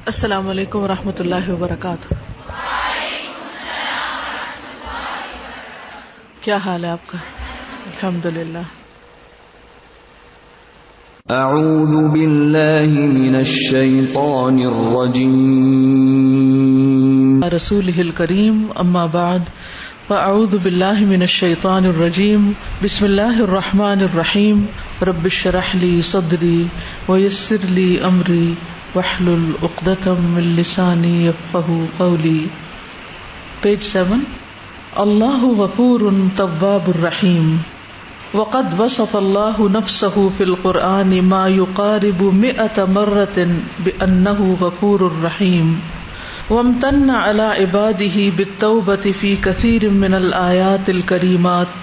السلام علیکم ورحمۃ اللہ وبرکاتہ. کیا حال ہے آپ کا؟ الحمدللہ. اعوذ باللہ من الشیطان الرجیم. رسولہ الکریم اما بعد فاعوذ باللہ من الشیطان الرجیم. بسم اللہ الرحمن الرحیم. رب اشرح لی صدری ویسر لی امری واحلل عقدۃ من لسانی یفقهوا قولی. پیج 7. اللہ غفور تواب الرحیم. وقد وصف اللہ نفسه فی القرآن ما یقارب 100 مرة بأنه غفور الرحیم. وامتن على عباده بالتوبة في كثير من الآيات الكريمات.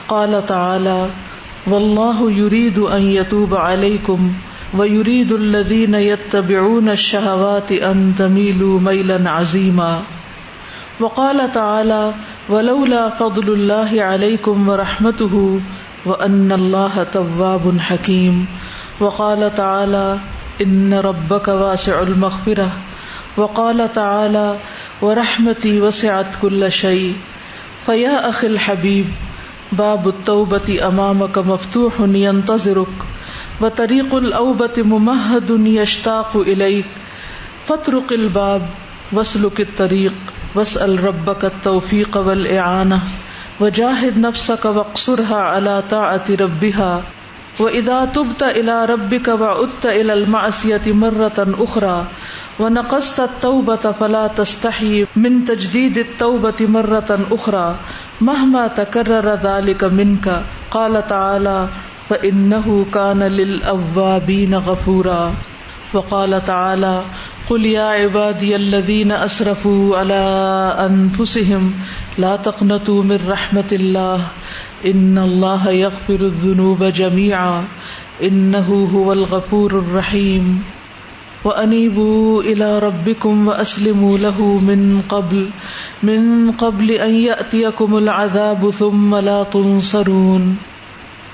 قال تعالى والله يريد أن يتوب عليكم وَيُرِيدُ الَّذِينَ يَتَّبِعُونَ الشَّهَوَاتِ أَن تَمِيلُوا مَيْلًا عَظِيمًا. وَقَالَ تَعَالَى وَلَوْلَا فَضْلُ اللَّهِ عَلَيْكُمْ وَرَحْمَتُهُ وَأَنَّ اللَّهَ تَوَّابٌ حَكِيمٌ. وَقَالَ تَعَالَى إِنَّ رَبَّكَ وَاسِعُ الْمَغْفِرَةِ. وَقَالَ تَعَالَى وَرَحْمَتِي وَسِعَتْ كُلَّ شَيْءٍ. فَيَا أَخِي الْحَبِيبِ بَابُ التَّوْبَةِ أَمَامَكَ مَفْتُوحٌ يَنْتَظِرُكَ وطریق الأوبة ممہد یشتاق الیک. فاطرق الباب واسلک الطریق واسأل ربک التوفیق والإعانة وجاہد نفسک واقصرها على طاعة ربها. وإذا تبت إلى ربك وعدت إلى المعصية مرة أخرى ونقصت التوبة فلا تستحي من تجديد التوبة مرة أخرى مهما تكرر ذلك منك. قال تعالى فإنه كان للأوابين غفورا. وقال تعالى قل يا عبادي الذين أسرفوا على أنفسهم لا تقنطوا من رحمة الله إن الله يغفر الذنوب جميعا إنه هو الغفور الرحيم. وأنيبوا إلى ربكم وأسلموا له من قبل أن يأتيكم العذاب ثم لا تنصرون.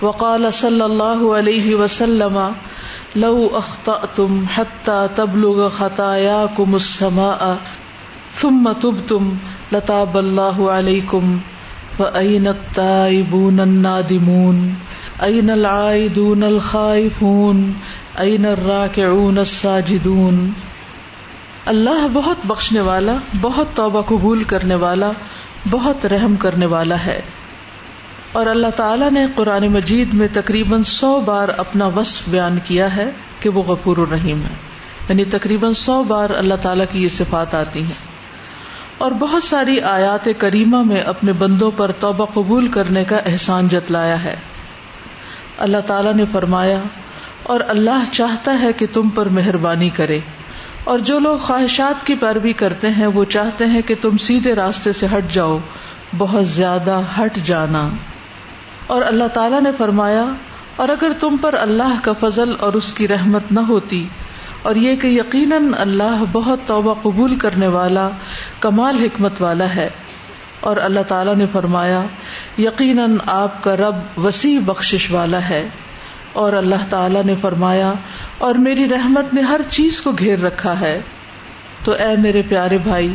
وقال صلی اللہ علیہ وسلم لو اخطأتم حتى تبلغ خطاياكم السماء ثم تبتم لتاب الله عليكم. فأين التائبون النادمون أين العائدون الخائفون أين الراكعون الساجدون. اللہ بہت بخشنے والا، بہت توبہ قبول کرنے والا، بہت رحم کرنے والا ہے. اور اللہ تعالیٰ نے قرآن مجید میں تقریباً 100 بار اپنا وصف بیان کیا ہے کہ وہ غفور الرحیم ہے. یعنی تقریباً 100 بار اللہ تعالیٰ کی یہ صفات آتی ہیں. اور بہت ساری آیات کریمہ میں اپنے بندوں پر توبہ قبول کرنے کا احسان جتلایا ہے. اللہ تعالیٰ نے فرمایا اور اللہ چاہتا ہے کہ تم پر مہربانی کرے، اور جو لوگ خواہشات کی پیروی کرتے ہیں وہ چاہتے ہیں کہ تم سیدھے راستے سے ہٹ جاؤ، بہت زیادہ ہٹ جانا. اور اللہ تعالیٰ نے فرمایا اور اگر تم پر اللہ کا فضل اور اس کی رحمت نہ ہوتی، اور یہ کہ یقیناً اللہ بہت توبہ قبول کرنے والا، کمال حکمت والا ہے. اور اللہ تعالیٰ نے فرمایا یقیناً آپ کا رب وسیع بخشش والا ہے. اور اللہ تعالیٰ نے فرمایا اور میری رحمت نے ہر چیز کو گھیر رکھا ہے. تو اے میرے پیارے بھائی،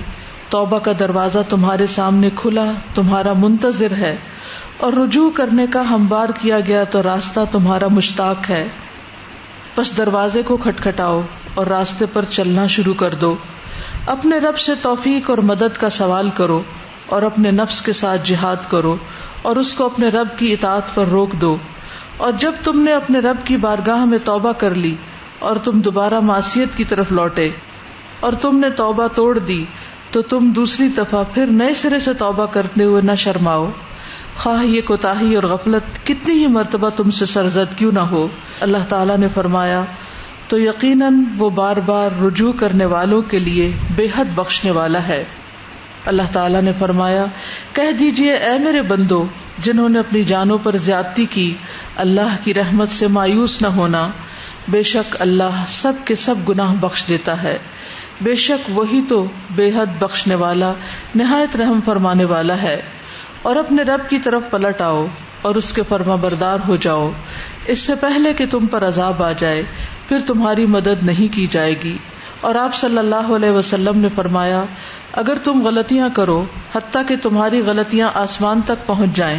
توبہ کا دروازہ تمہارے سامنے کھلا تمہارا منتظر ہے، اور رجوع کرنے کا ہموار کیا گیا تو راستہ تمہارا مشتاق ہے. بس دروازے کو کھٹکھٹاؤ اور راستے پر چلنا شروع کر دو. اپنے رب سے توفیق اور مدد کا سوال کرو، اور اپنے نفس کے ساتھ جہاد کرو، اور اس کو اپنے رب کی اطاعت پر روک دو. اور جب تم نے اپنے رب کی بارگاہ میں توبہ کر لی اور تم دوبارہ معصیت کی طرف لوٹے اور تم نے توبہ توڑ دی، تو تم دوسری دفعہ پھر نئے سرے سے توبہ کرتے ہوئے نہ شرماؤ، خواہ یہ کوتاہی اور غفلت کتنی ہی مرتبہ تم سے سرزد کیوں نہ ہو. اللہ تعالیٰ نے فرمایا تو یقیناً وہ بار بار رجوع کرنے والوں کے لیے بے حد بخشنے والا ہے. اللہ تعالیٰ نے فرمایا کہہ دیجئے اے میرے بندو جنہوں نے اپنی جانوں پر زیادتی کی، اللہ کی رحمت سے مایوس نہ ہونا، بے شک اللہ سب کے سب گناہ بخش دیتا ہے. بے شک وہی تو بے حد بخشنے والا، نہایت رحم فرمانے والا ہے. اور اپنے رب کی طرف پلٹ آؤ اور اس کے فرما بردار ہو جاؤ، اس سے پہلے کہ تم پر عذاب آ جائے، پھر تمہاری مدد نہیں کی جائے گی، اور آپ صلی اللہ علیہ وسلم نے فرمایا اگر تم غلطیاں کرو حتیٰ کہ تمہاری غلطیاں آسمان تک پہنچ جائیں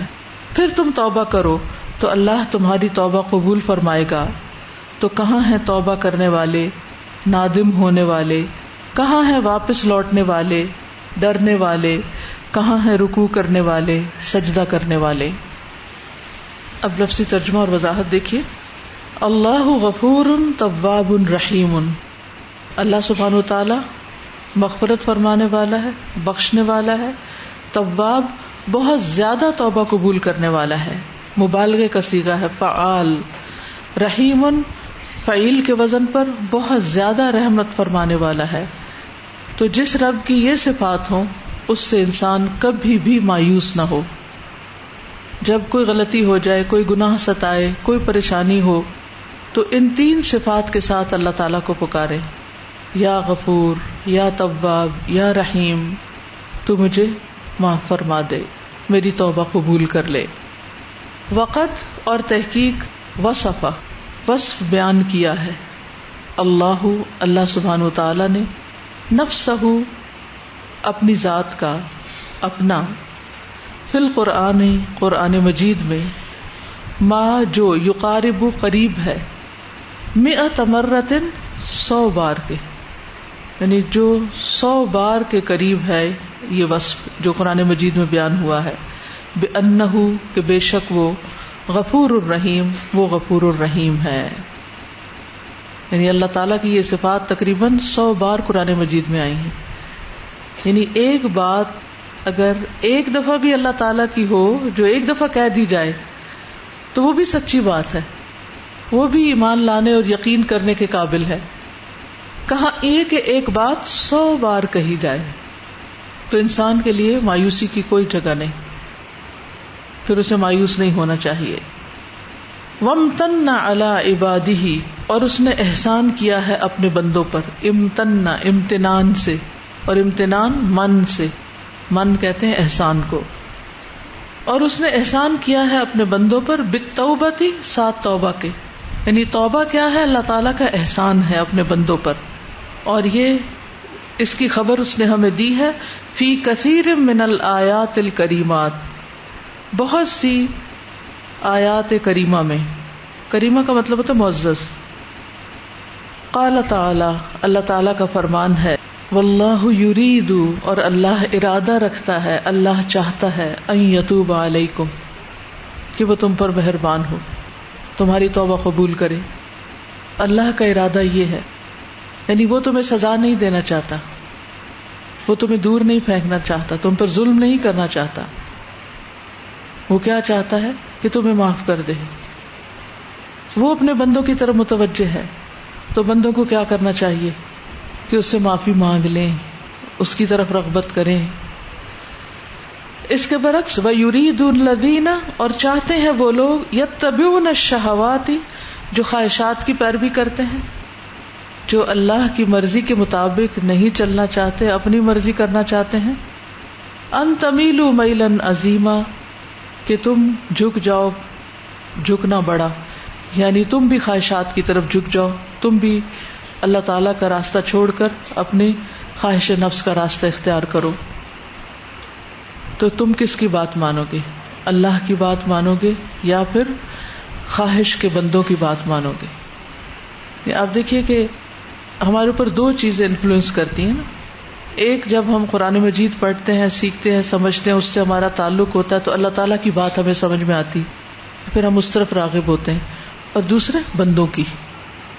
پھر تم توبہ کرو تو اللہ تمہاری توبہ قبول فرمائے گا. تو کہاں ہیں توبہ کرنے والے، نادم ہونے والے، کہاں ہیں واپس لوٹنے والے، ڈرنے والے، کہاں ہیں رکوع کرنے والے، سجدہ کرنے والے. اب لفظی ترجمہ اور وضاحت دیکھیے. اللہ غفور تواب رحیم، اللہ سبحانہ و تعالی مغفرت فرمانے والا ہے، بخشنے والا ہے، تواب بہت زیادہ توبہ قبول کرنے والا ہے، مبالغے کا صیغہ ہے فعال. رحیم فعیل کے وزن پر بہت زیادہ رحمت فرمانے والا ہے. تو جس رب کی یہ صفات ہوں اس سے انسان کبھی بھی مایوس نہ ہو. جب کوئی غلطی ہو جائے، کوئی گناہ ستائے، کوئی پریشانی ہو تو ان تین صفات کے ساتھ اللہ تعالیٰ کو پکارے، یا غفور، یا تواب، یا رحیم، تو مجھے معاف فرما دے، میری توبہ قبول کر لے. وقت اور تحقیق وصف بیان کیا ہے. اللہ سبحانہ و تعالی نے نفسہ اپنی ذات کا، اپنا، فی القرآن قرآن مجید میں، ما جو یقارب قریب ہے، 100 مرۃ 100 بار کے، یعنی جو 100 بار کے قریب ہے یہ وصف جو قرآن مجید میں بیان ہوا ہے. بِأَنَّهُ کہ بے شک وہ غفور الرحیم، وہ غفور الرحیم ہے. یعنی اللہ تعالیٰ کی یہ صفات تقریباً 100 بار قرآن مجید میں آئی ہیں. یعنی ایک بات اگر ایک دفعہ بھی اللہ تعالیٰ کی ہو، جو ایک دفعہ کہہ دی جائے تو وہ بھی سچی بات ہے، وہ بھی ایمان لانے اور یقین کرنے کے قابل ہے. کہاں یہ کہ ایک بات 100 بار کہی جائے تو انسان کے لیے مایوسی کی کوئی جگہ نہیں، پھر اسے مایوس نہیں ہونا چاہیے. وَامْتَنَّ عَلَىٰ عِبَادِهِ اور اس نے احسان کیا ہے اپنے بندوں پر. امتن امتنان سے، اور امتنان من سے، من کہتے ہیں احسان کو. اور اس نے احسان کیا ہے اپنے بندوں پر بالتوبۃ، ساتھ توبہ کے. یعنی توبہ کیا ہے؟ اللہ تعالیٰ کا احسان ہے اپنے بندوں پر. اور یہ اس کی خبر اس نے ہمیں دی ہے فی کثیر من الآیات الکریمات، بہت سی آیات کریمہ میں. کریمہ کا مطلب ہوتا ہے معزز. قال تعالی، اللہ تعالیٰ کا فرمان ہے، واللہ یرید اور اللہ ارادہ رکھتا ہے، اللہ چاہتا ہے، ان یتوب علیکم کہ وہ تم پر مہربان ہو، تمہاری توبہ قبول کرے. اللہ کا ارادہ یہ ہے، یعنی وہ تمہیں سزا نہیں دینا چاہتا، وہ تمہیں دور نہیں پھینکنا چاہتا، تم پر ظلم نہیں کرنا چاہتا. وہ کیا چاہتا ہے کہ تمہیں معاف کر دے. وہ اپنے بندوں کی طرف متوجہ ہے. تو بندوں کو کیا کرنا چاہیے کہ اس سے معافی مانگ لیں، اس کی طرف رغبت کریں. اس کے برعکس وَيُرِيدُ الَّذِينَ اور چاہتے ہیں وہ لوگ يَتَّبِعُونَ الشَّهَوَاتِ جو خواہشات کی پیروی کرتے ہیں، جو اللہ کی مرضی کے مطابق نہیں چلنا چاہتے، اپنی مرضی کرنا چاہتے ہیں. ان تمیلوا میلا عظیما کہ تم جھک جاؤ جھکنا بڑا، یعنی تم بھی خواہشات کی طرف جھک جاؤ، تم بھی اللہ تعالیٰ کا راستہ چھوڑ کر اپنے خواہش نفس کا راستہ اختیار کرو. تو تم کس کی بات مانو گے؟ اللہ کی بات مانو گے یا پھر خواہش کے بندوں کی بات مانو گے؟ آپ دیکھیے کہ ہمارے اوپر دو چیزیں انفلوئنس کرتی ہیں نا. ایک، جب ہم قرآن مجید پڑھتے ہیں، سیکھتے ہیں، سمجھتے ہیں، اس سے ہمارا تعلق ہوتا ہے تو اللہ تعالیٰ کی بات ہمیں سمجھ میں آتی، پھر ہم اس طرف راغب ہوتے ہیں. اور دوسرے بندوں کی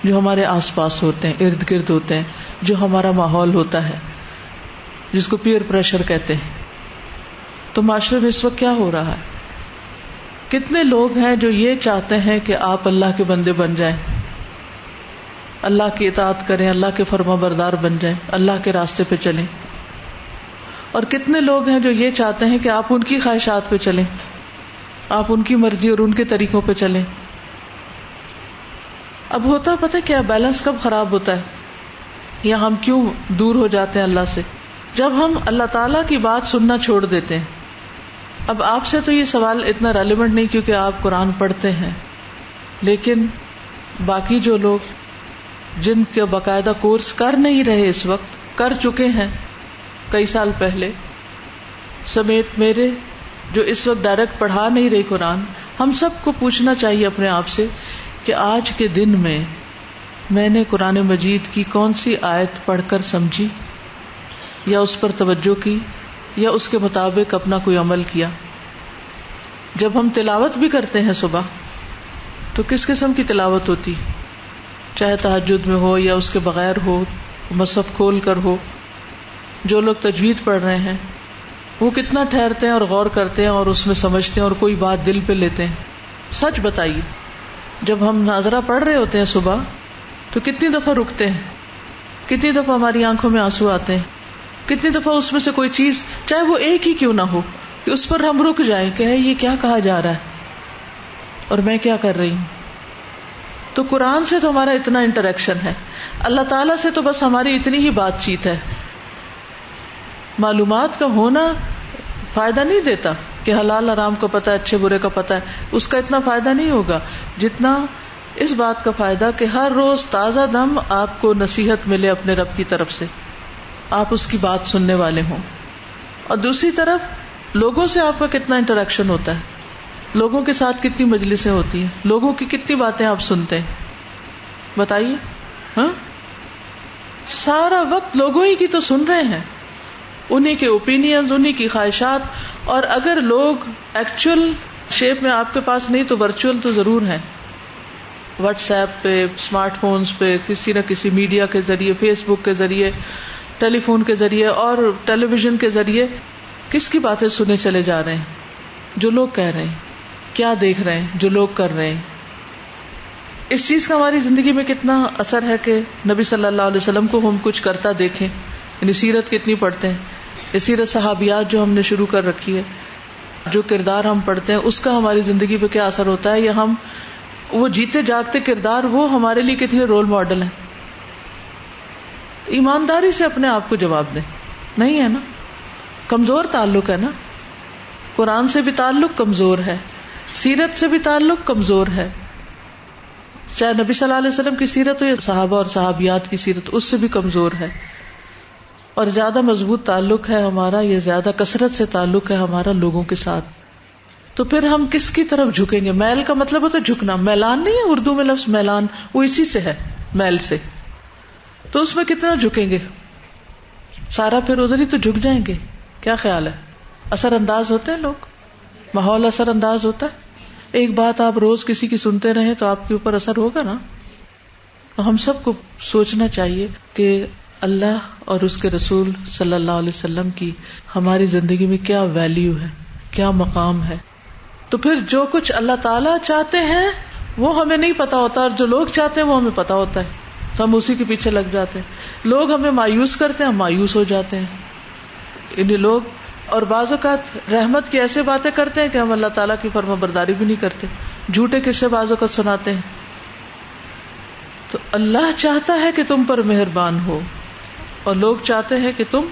جو ہمارے آس پاس ہوتے ہیں، ارد گرد ہوتے ہیں، جو ہمارا ماحول ہوتا ہے، جس کو پیئر پریشر کہتے ہیں. تو معاشرے میں اس وقت کیا ہو رہا ہے؟ کتنے لوگ ہیں جو یہ چاہتے ہیں کہ آپ اللہ کے بندے بن جائیں، اللہ کی اطاعت کریں، اللہ کے فرما بردار بن جائیں، اللہ کے راستے پہ چلیں. اور کتنے لوگ ہیں جو یہ چاہتے ہیں کہ آپ ان کی خواہشات پہ چلیں، آپ ان کی مرضی اور ان کے طریقوں پہ چلیں. اب ہوتا پتہ کیا بیلنس کب خراب ہوتا ہے یا ہم کیوں دور ہو جاتے ہیں اللہ سے؟ جب ہم اللہ تعالیٰ کی بات سننا چھوڑ دیتے ہیں. اب آپ سے تو یہ سوال اتنا ریلیونٹ نہیں کیونکہ آپ قرآن پڑھتے ہیں، لیکن باقی جو لوگ جن کے باقاعدہ کورس کر نہیں رہے اس وقت، کر چکے ہیں کئی سال پہلے، سمیت میرے جو اس وقت ڈائریکٹ پڑھا نہیں رہے قرآن، ہم سب کو پوچھنا چاہیے اپنے آپ سے کہ آج کے دن میں نے قرآن مجید کی کون سی آیت پڑھ کر سمجھی، یا اس پر توجہ کی، یا اس کے مطابق اپنا کوئی عمل کیا. جب ہم تلاوت بھی کرتے ہیں صبح تو کس قسم کی تلاوت ہوتی، چاہے تہجد میں ہو یا اس کے بغیر ہو، مصحف کھول کر ہو. جو لوگ تجوید پڑھ رہے ہیں وہ کتنا ٹھہرتے ہیں اور غور کرتے ہیں اور اس میں سمجھتے ہیں اور کوئی بات دل پہ لیتے ہیں. سچ بتائیے، جب ہم ناظرہ پڑھ رہے ہوتے ہیں صبح تو کتنی دفعہ رکتے ہیں، کتنی دفعہ ہماری آنکھوں میں آنسو آتے ہیں، کتنی دفعہ اس میں سے کوئی چیز، چاہے وہ ایک ہی کیوں نہ ہو، کہ اس پر ہم رک جائیں کہ یہ کیا کہا جا رہا ہے اور میں کیا کر رہی ہوں. تو قرآن سے تو ہمارا اتنا انٹریکشن ہے، اللہ تعالیٰ سے تو بس ہماری اتنی ہی بات چیت ہے. معلومات کا ہونا فائدہ نہیں دیتا کہ حلال حرام کا پتہ ہے، اچھے برے کا پتہ ہے، اس کا اتنا فائدہ نہیں ہوگا جتنا اس بات کا فائدہ کہ ہر روز تازہ دم آپ کو نصیحت ملے اپنے رب کی طرف سے، آپ اس کی بات سننے والے ہوں. اور دوسری طرف لوگوں سے آپ کا کتنا انٹریکشن ہوتا ہے، لوگوں کے ساتھ کتنی مجلسیں ہوتی ہیں، لوگوں کی کتنی باتیں آپ سنتے ہیں، بتائیے. ہاں، سارا وقت لوگوں ہی کی تو سن رہے ہیں، انہی کے اوپینینز، انہی کی خواہشات. اور اگر لوگ ایکچوئل شیپ میں آپ کے پاس نہیں تو ورچوئل تو ضرور ہیں، واٹس ایپ پہ، اسمارٹ فونز پہ، کسی نہ کسی میڈیا کے ذریعے، فیس بک کے ذریعے، ٹیلی فون کے ذریعے اور ٹیلی ویژن کے ذریعے کس کی باتیں سنے چلے جا رہے ہیں، جو لوگ کہہ رہے ہیں، کیا دیکھ رہے ہیں، جو لوگ کر رہے ہیں. اس چیز کا ہماری زندگی میں کتنا اثر ہے کہ نبی صلی اللہ علیہ وسلم کو ہم کچھ کرتا دیکھیں، یعنی سیرت کتنی پڑھتے ہیں، یہ سیرت صحابیات جو ہم نے شروع کر رکھی ہے، جو کردار ہم پڑھتے ہیں اس کا ہماری زندگی پہ کیا اثر ہوتا ہے، یا ہم وہ جیتے جاگتے کردار وہ ہمارے لیے کتنے رول ماڈل ہیں. ایمانداری سے اپنے آپ کو جواب دیں. نہیں ہے نا، کمزور تعلق ہے نا، قرآن سے بھی تعلق کمزور ہے، سیرت سے بھی تعلق کمزور ہے، چاہے نبی صلی اللہ علیہ وسلم کی سیرت ہو یا صحابہ اور صحابیات کی سیرت، اس سے بھی کمزور ہے. اور زیادہ مضبوط تعلق ہے ہمارا، یہ زیادہ کثرت سے تعلق ہے ہمارا لوگوں کے ساتھ. تو پھر ہم کس کی طرف جھکیں گے؟ میل کا مطلب ہوتا ہے جھکنا، میلان نہیں ہے اردو میں لفظ میلان، وہ اسی سے ہے، میل سے. تو اس میں کتنا جھکیں گے؟ سارا پھر ادھر ہی تو جھک جائیں گے. کیا خیال ہے؟ اثر انداز ہوتے ہیں لوگ، ماحول اثر انداز ہوتا ہے. ایک بات آپ روز کسی کی سنتے رہیں تو آپ کے اوپر اثر ہوگا نا. ہم سب کو سوچنا چاہیے کہ اللہ اور اس کے رسول صلی اللہ علیہ وسلم کی ہماری زندگی میں کیا ویلیو ہے، کیا مقام ہے. تو پھر جو کچھ اللہ تعالیٰ چاہتے ہیں وہ ہمیں نہیں پتا ہوتا، اور جو لوگ چاہتے ہیں وہ ہمیں پتا ہوتا ہے، تو ہم اسی کے پیچھے لگ جاتے ہیں. لوگ ہمیں مایوس کرتے ہیں، ہم مایوس ہو جاتے ہیں. انہیں لوگ اور بعض اوقات رحمت کی ایسے باتیں کرتے ہیں کہ ہم اللہ تعالیٰ کی فرما برداری بھی نہیں کرتے، جھوٹے قصے بعض اوقات سناتے ہیں. تو اللہ چاہتا ہے کہ تم پر مہربان ہو، اور لوگ چاہتے ہیں کہ تم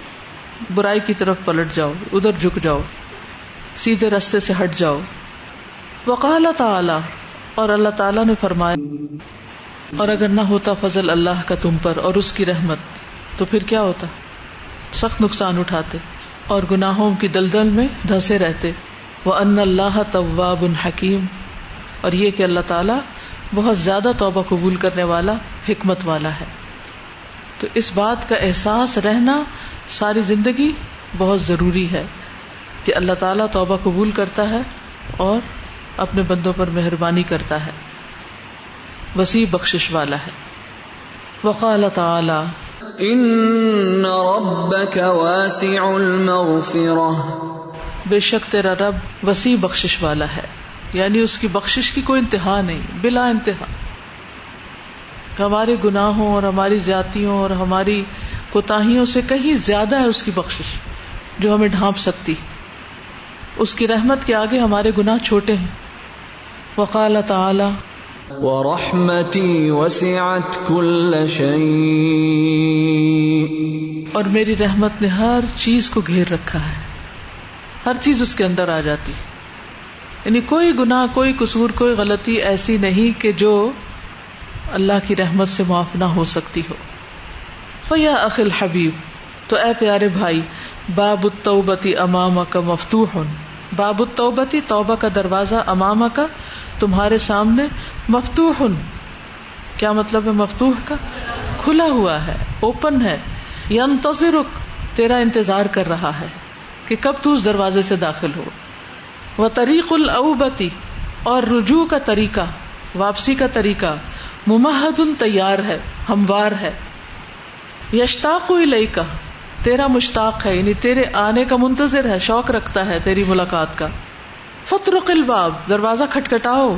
برائی کی طرف پلٹ جاؤ، ادھر جھک جاؤ، سیدھے راستے سے ہٹ جاؤ. وقال تعالی، اور اللہ تعالیٰ نے فرمایا، اور اگر نہ ہوتا فضل اللہ کا تم پر اور اس کی رحمت تو پھر کیا ہوتا؟ سخت نقصان اٹھاتے اور گناہوں کی دلدل میں دھنسے رہتے. وَأَنَّ اللَّهَ تَوَّابٌ حَكِيمٌ، اور یہ کہ اللہ تعالیٰ بہت زیادہ توبہ قبول کرنے والا، حکمت والا ہے. تو اس بات کا احساس رہنا ساری زندگی بہت ضروری ہے کہ اللہ تعالیٰ توبہ قبول کرتا ہے اور اپنے بندوں پر مہربانی کرتا ہے، وسیع بخشش والا ہے. وقال تعالی، ان ربک واسع المغفرہ، بے شک تیرا رب وسیع بخشش والا ہے، یعنی اس کی بخشش کی کوئی انتہا نہیں، بلا انتہا. ہمارے گناہوں اور ہماری زیادتیوں اور ہماری کوتاہیوں سے کہیں زیادہ ہے اس کی بخشش جو ہمیں ڈھانپ سکتی. اس کی رحمت کے آگے ہمارے گناہ چھوٹے ہیں. وقال تعالی، وَرَحْمَتِي وَسِعَتْ كُلَّ شَيْءٍ، اور میری رحمت نے ہر چیز کو گھیر رکھا ہے، ہر چیز اس کے اندر آ جاتی. یعنی کوئی گناہ، کوئی قصور، کوئی غلطی ایسی نہیں کہ جو اللہ کی رحمت سے معاف نہ ہو سکتی ہو. فیا اخی الحبیب، تو اے پیارے بھائی، باب التوبۃ امامک مفتوح، باب التوبۃ، توبہ کا دروازہ، امامک، تمہارے سامنے، مفتوح، کیا مطلب ہے مفتوح کا؟ کھلا ہوا ہے، اوپن ہے. ینتظرک، تیرا انتظار کر رہا ہے کہ کب تو اس دروازے سے داخل ہو. وطریق الاوبۃ، اور رجوع کا طریقہ، واپسی کا طریقہ، ممہد، تیار ہے، ہموار ہے. یشتاق الیک، تیرا مشتاق ہے، یعنی تیرے آنے کا منتظر ہے، شوق رکھتا ہے تیری ملاقات کا. فطرق الباب، دروازہ کھٹکھٹاؤ.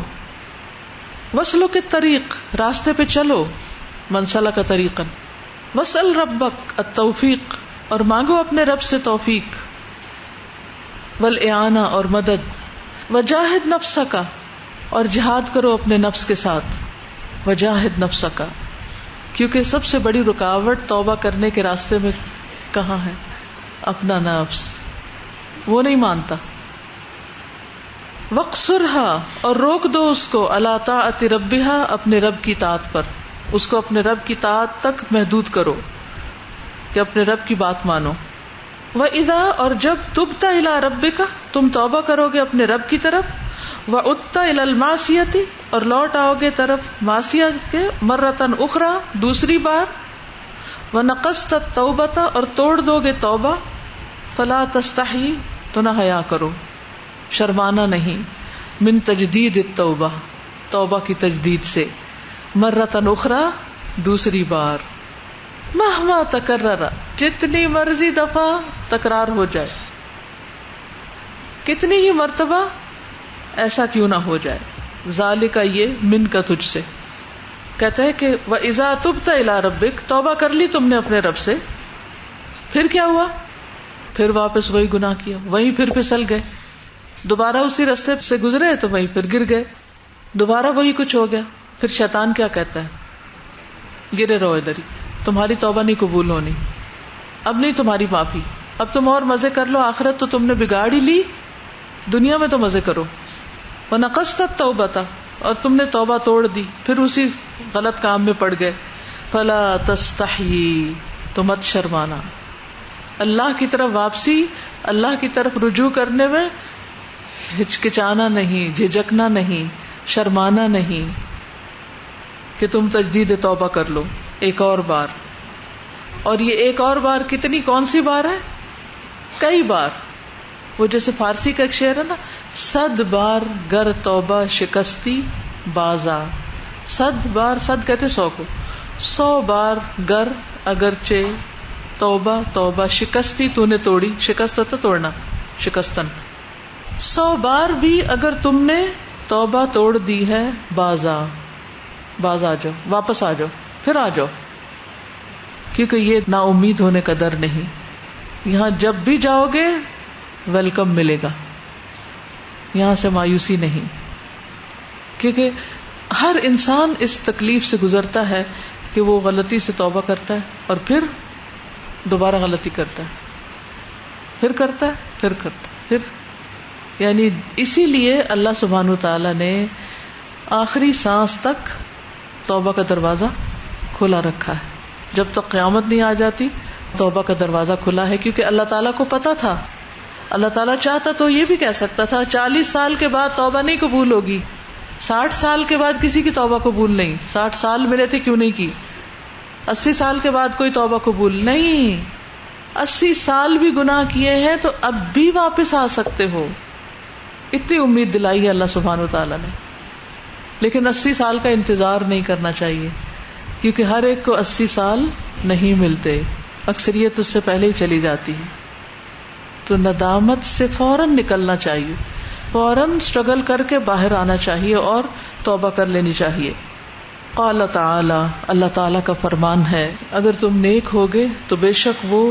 وسلک الطریق، راستے پہ چلو، من سلک طریقا. وسل ربک التوفیق، اور مانگو اپنے رب سے توفیق. والاعانہ، اور مدد. وجاہد نفسک، اور جہاد کرو اپنے نفس کے ساتھ. وجاہد نفسک، کیونکہ سب سے بڑی رکاوٹ توبہ کرنے کے راستے میں کہاں ہے؟ اپنا نفس، وہ نہیں مانتا. وقصرھا، اور روک دو اس کو، علی طاعت ربھا، اپنے رب کی طاعت پر، اس کو اپنے رب کی طاعت تک محدود کرو کہ اپنے رب کی بات مانو. وَإِذَا، اور جب تُبْتَ إِلَىٰ رَبِّكَ، تم توبہ کرو گے اپنے رب کی طرف. وَعُدْتَ إِلَى الْمَعْصِيَةِ، اور لوٹ آؤ گے طرف معصیت کے، مرتن اخرى، دوسری بار. وَنَقَضْتَ التَّوْبَةَ، اور توڑ دو گے توبہ. فَلَا تَسْتَحْيِ، تو نہ حیا کرو، شرمانا نہیں. من تجدید التوبہ، توبہ کی تجدید سے. مرتن اخرى، دوسری بار. مہما تکرر، جتنی مرضی دفعہ تکرار ہو جائے، کتنی ہی مرتبہ ایسا کیوں نہ ہو جائے. ذالک، یہ من کا تجھ سے. کہتے ہیں کہ وَإِذَا تُبْتَ إِلَىٰ رَبِّكَ، توبہ کر لی تم نے اپنے رب سے، پھر کیا ہوا؟ پھر واپس وہی گناہ کیا، وہیں پھر پھسل گئے. دوبارہ اسی راستے سے گزرے تو وہیں پھر گر گئے، دوبارہ وہی کچھ ہو گیا. پھر شیطان کیا کہتا ہے؟ گرے رہو ادھر ہی، تمہاری توبہ نہیں قبول ہونی، اب نہیں تمہاری معافی، اب تم اور مزے کر لو، آخرت تو تم نے بگاڑ ہی لی، دنیا میں تو مزے کرو. وَنَقَضْتَ التَّوْبَةَ، اور تم نے توبہ توڑ دی، پھر اسی غلط کام میں پڑ گئے. فَلَا تَسْتَحْيِي، تو مت شرمانا. اللہ کی طرف واپسی، اللہ کی طرف رجوع کرنے میں ہچکچانا نہیں، جھجکنا نہیں، شرمانا نہیں کہ تم تجدید توبہ کر لو ایک اور بار. اور یہ ایک اور بار کتنی، کون سی بار ہے؟ کئی بار. وہ جیسے فارسی کا ایک شعر ہے نا، 100 بار گر توبہ شکستی بازا. 100 بار، 100 کہتے 100 کو، 100 بار گر اگرچہ توبہ توبہ شکستی، تو نے توڑی، شکست ہوتا توڑنا، شکستن. 100 بار بھی اگر تم نے توبہ توڑ دی ہے، بازا، باز آ جاؤ، واپس آ جاؤ، پھر آ جاؤ. کیونکہ یہ نا امید ہونے کا در نہیں. یہاں جب بھی جاؤ گے ویلکم ملے گا، یہاں سے مایوسی نہیں. کیونکہ ہر انسان اس تکلیف سے گزرتا ہے کہ وہ غلطی سے توبہ کرتا ہے اور پھر دوبارہ غلطی کرتا ہے، پھر کرتا ہے، پھر کرتا ہے، پھر. یعنی اسی لیے اللہ سبحانہ وتعالی نے آخری سانس تک توبہ کا دروازہ کھلا رکھا ہے. جب تک قیامت نہیں آ جاتی توبہ کا دروازہ کھلا ہے، کیونکہ اللہ تعالیٰ کو پتا تھا. اللہ تعالیٰ چاہتا تو یہ بھی کہہ سکتا تھا 40 سال کے بعد توبہ نہیں قبول ہوگی، 60 سال کے بعد کسی کی توبہ قبول نہیں. 60 سال ملے تھے کیوں نہیں کی، 80 سال کے بعد کوئی توبہ قبول نہیں. 80 سال بھی گناہ کیے ہیں تو اب بھی واپس آ سکتے ہو، اتنی امید دلائی ہے اللہ سبحانہ وتعالیٰ نے. لیکن 80 سال کا انتظار نہیں کرنا چاہیے، کیونکہ ہر ایک کو 80 سال نہیں ملتے، اکثریت اس سے پہلے ہی چلی جاتی ہے. تو ندامت سے فوراً نکلنا چاہیے، فوراً اسٹرگل کر کے باہر آنا چاہیے اور توبہ کر لینی چاہیے. قال تعالی، اللہ تعالیٰ کا فرمان ہے، اگر تم نیک ہوگے تو بے شک وہ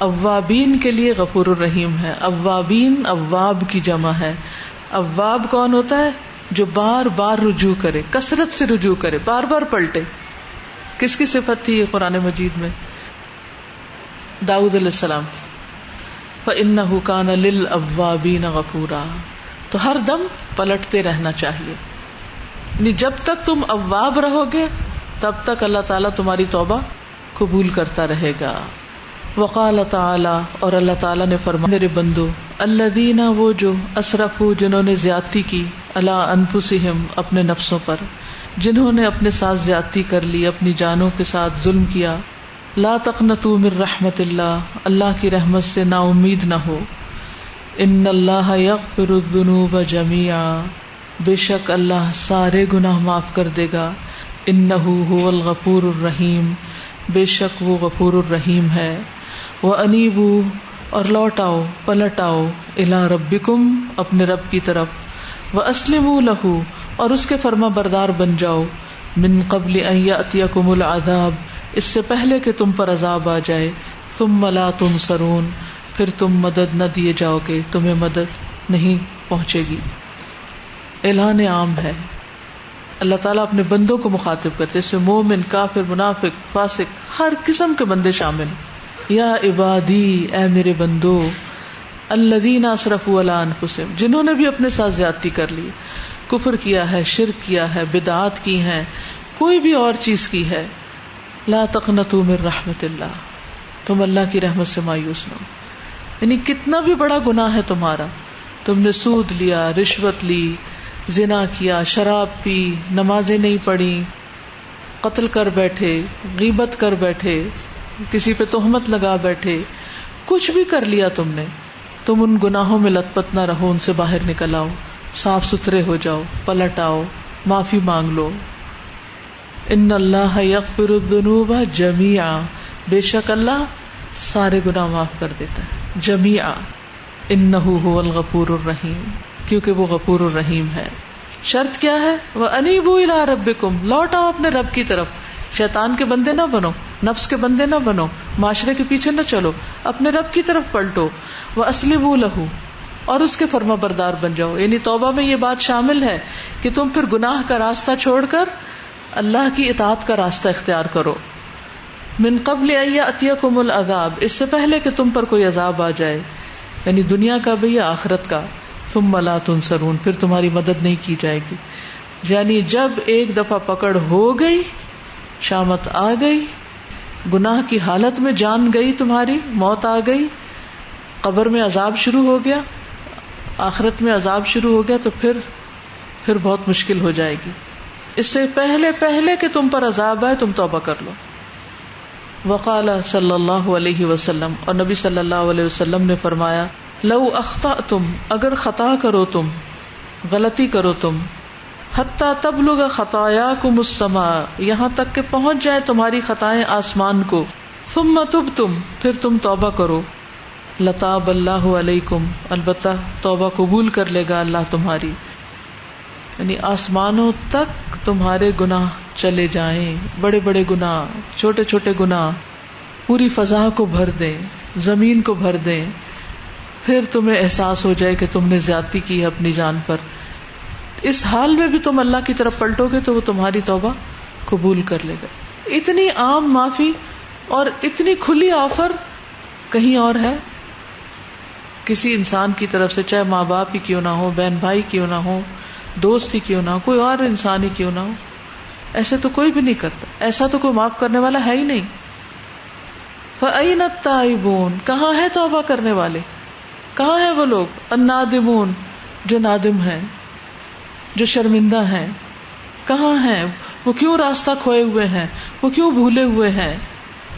اوابین کے لیے غفور الرحیم ہے. اوابین، اواب کی جمع ہے. اواب کون ہوتا ہے؟ جو بار بار رجوع کرے، کثرت سے رجوع کرے، بار بار پلٹے. کس کی صفت تھی یہ قرآن مجید میں؟ داؤد علیہ السلام. فَإِنَّهُ كَانَ لِلْأَوَّابِينَ غَفُورًا، تو ہر دم پلٹتے رہنا چاہیے. یعنی جب تک تم اواب رہو گے تب تک اللہ تعالیٰ تمہاری توبہ قبول کرتا رہے گا. وقال تعالی، اور اللہ تعالیٰ نے فرمایا میرے بندو، الذین، وہ جو اسرفوا، جنہوں نے زیادتی کی، علی انفسہم، اپنے نفسوں پر، جنہوں نے اپنے ساتھ زیادتی کر لی، اپنی جانوں کے ساتھ ظلم کیا. لا تقنطوا من رحمت اللہ، اللہ کی رحمت سے نا امید نہ ہو. ان اللہ یغفر الذنوب جميعا، بے شک اللہ سارے گناہ معاف کر دے گا. انہ هو الغفور الرحیم، بے شک وہ غفور الرحیم ہے. وَأَنِيبُوا، اور لوٹ آؤ، پلٹ آؤ، الی ربکم، اپنے رب کی طرف. وَأَسْلِمُوا لَهُ، اور اس کے فرما بردار بن جاؤ. من قبل ان یأتیکم العذاب، اس سے پہلے کہ تم پر عذاب آ جائے. ثم لا تنصرون، پھر تم مدد نہ دیے جاؤ گے، تمہیں مدد نہیں پہنچے گی. اعلان عام ہے، اللہ تعالیٰ اپنے بندوں کو مخاطب کرتے، اس میں مومن، کافر، منافق، فاسق، ہر قسم کے بندے شامل. یا عبادی، اے میرے بندو، الذین اسرفوا علی انفسہم، جنہوں نے بھی اپنے ساتھ زیادتی کر لی، کفر کیا ہے، شرک کیا ہے، بدعات کی ہیں، کوئی بھی اور چیز کی ہے. لا تقنطوا من رحمت اللہ، تم اللہ کی رحمت سے مایوس نہ ہو. یعنی کتنا بھی بڑا گناہ ہے تمہارا، تم نے سود لیا، رشوت لی، زنا کیا، شراب پی، نمازیں نہیں پڑھی، قتل کر بیٹھے، غیبت کر بیٹھے، کسی پہ تہمت لگا بیٹھے، کچھ بھی کر لیا تم نے، تم ان گناہوں میں لت پت نہ رہو، ان سے باہر نکل آؤ، صاف ستھرے ہو جاؤ، پلٹ آؤ، معافی مانگ لو. ان اللہ یغفر الذنوب جميعا، بے شک اللہ سارے گناہ معاف کر دیتا ہے، جميعا. انہ هو الغفور الرحیم، کیونکہ وہ غفور الرحیم ہے. شرط کیا ہے؟ وَأَنِيبُوا إِلَىٰ رَبِّكُمْ، لوٹ آؤ اپنے رب کی طرف. شیطان کے بندے نہ بنو، نفس کے بندے نہ بنو، معاشرے کے پیچھے نہ چلو، اپنے رب کی طرف پلٹو. وَأَسْلِمُوا لَهُ، اور اس کے فرما بردار بن جاؤ. یعنی توبہ میں یہ بات شامل ہے کہ تم پھر گناہ کا راستہ چھوڑ کر اللہ کی اطاعت کا راستہ اختیار کرو. من قبل ان یأتیکم العذاب، اس سے پہلے کہ تم پر کوئی عذاب آ جائے، یعنی دنیا کا بھی یا آخرت کا. ثم لا تنصرون، پھر تمہاری مدد نہیں کی جائے گی. یعنی جب ایک دفعہ پکڑ ہو گئی، شامت آ گئی، گناہ کی حالت میں جان گئی، تمہاری موت آ گئی، قبر میں عذاب شروع ہو گیا، آخرت میں عذاب شروع ہو گیا، تو پھر بہت مشکل ہو جائے گی. اس سے پہلے کہ تم پر عذاب آئے تم توبہ کر لو. وقال صلی اللہ علیہ وسلم، اور نبی صلی اللہ علیہ وسلم نے فرمایا، لو اخطأتم، اگر خطا کرو تم، غلطی کرو تم، حتی تبلغ خطایاکم السماء، یہاں تک کہ پہنچ جائے تمہاری خطائیں آسمان کو، ثم تبتم، پھر تم توبہ کرو، لتاب اللہ علیکم، البتہ توبہ قبول کر لے گا اللہ تمہاری. یعنی آسمانوں تک تمہارے گناہ چلے جائیں، بڑے بڑے گناہ، چھوٹے چھوٹے گناہ پوری فضا کو بھر دیں، زمین کو بھر دیں، پھر تمہیں احساس ہو جائے کہ تم نے زیادتی کی ہے اپنی جان پر. اس حال میں بھی تم اللہ کی طرف پلٹو گے تو وہ تمہاری توبہ قبول کر لے گا. اتنی عام معافی اور اتنی کھلی آفر کہیں اور ہے کسی انسان کی طرف سے، چاہے ماں باپ ہی کیوں نہ ہو، بہن بھائی کیوں نہ ہو، دوست ہی کیوں نہ ہو، کوئی اور انسان ہی کیوں نہ ہو. ایسے تو کوئی بھی نہیں کرتا، ایسا تو کوئی معاف کرنے والا ہے ہی نہیں. فَأَيْنَ التَّائِبُونَ، کہاں ہے توبہ کرنے والے، کہاں ہیں وہ لوگ، النادمون، جو نادم ہیں، جو شرمندہ ہیں، کہاں ہیں وہ، کیوں راستہ کھوئے ہوئے ہیں، وہ کیوں بھولے ہوئے ہیں.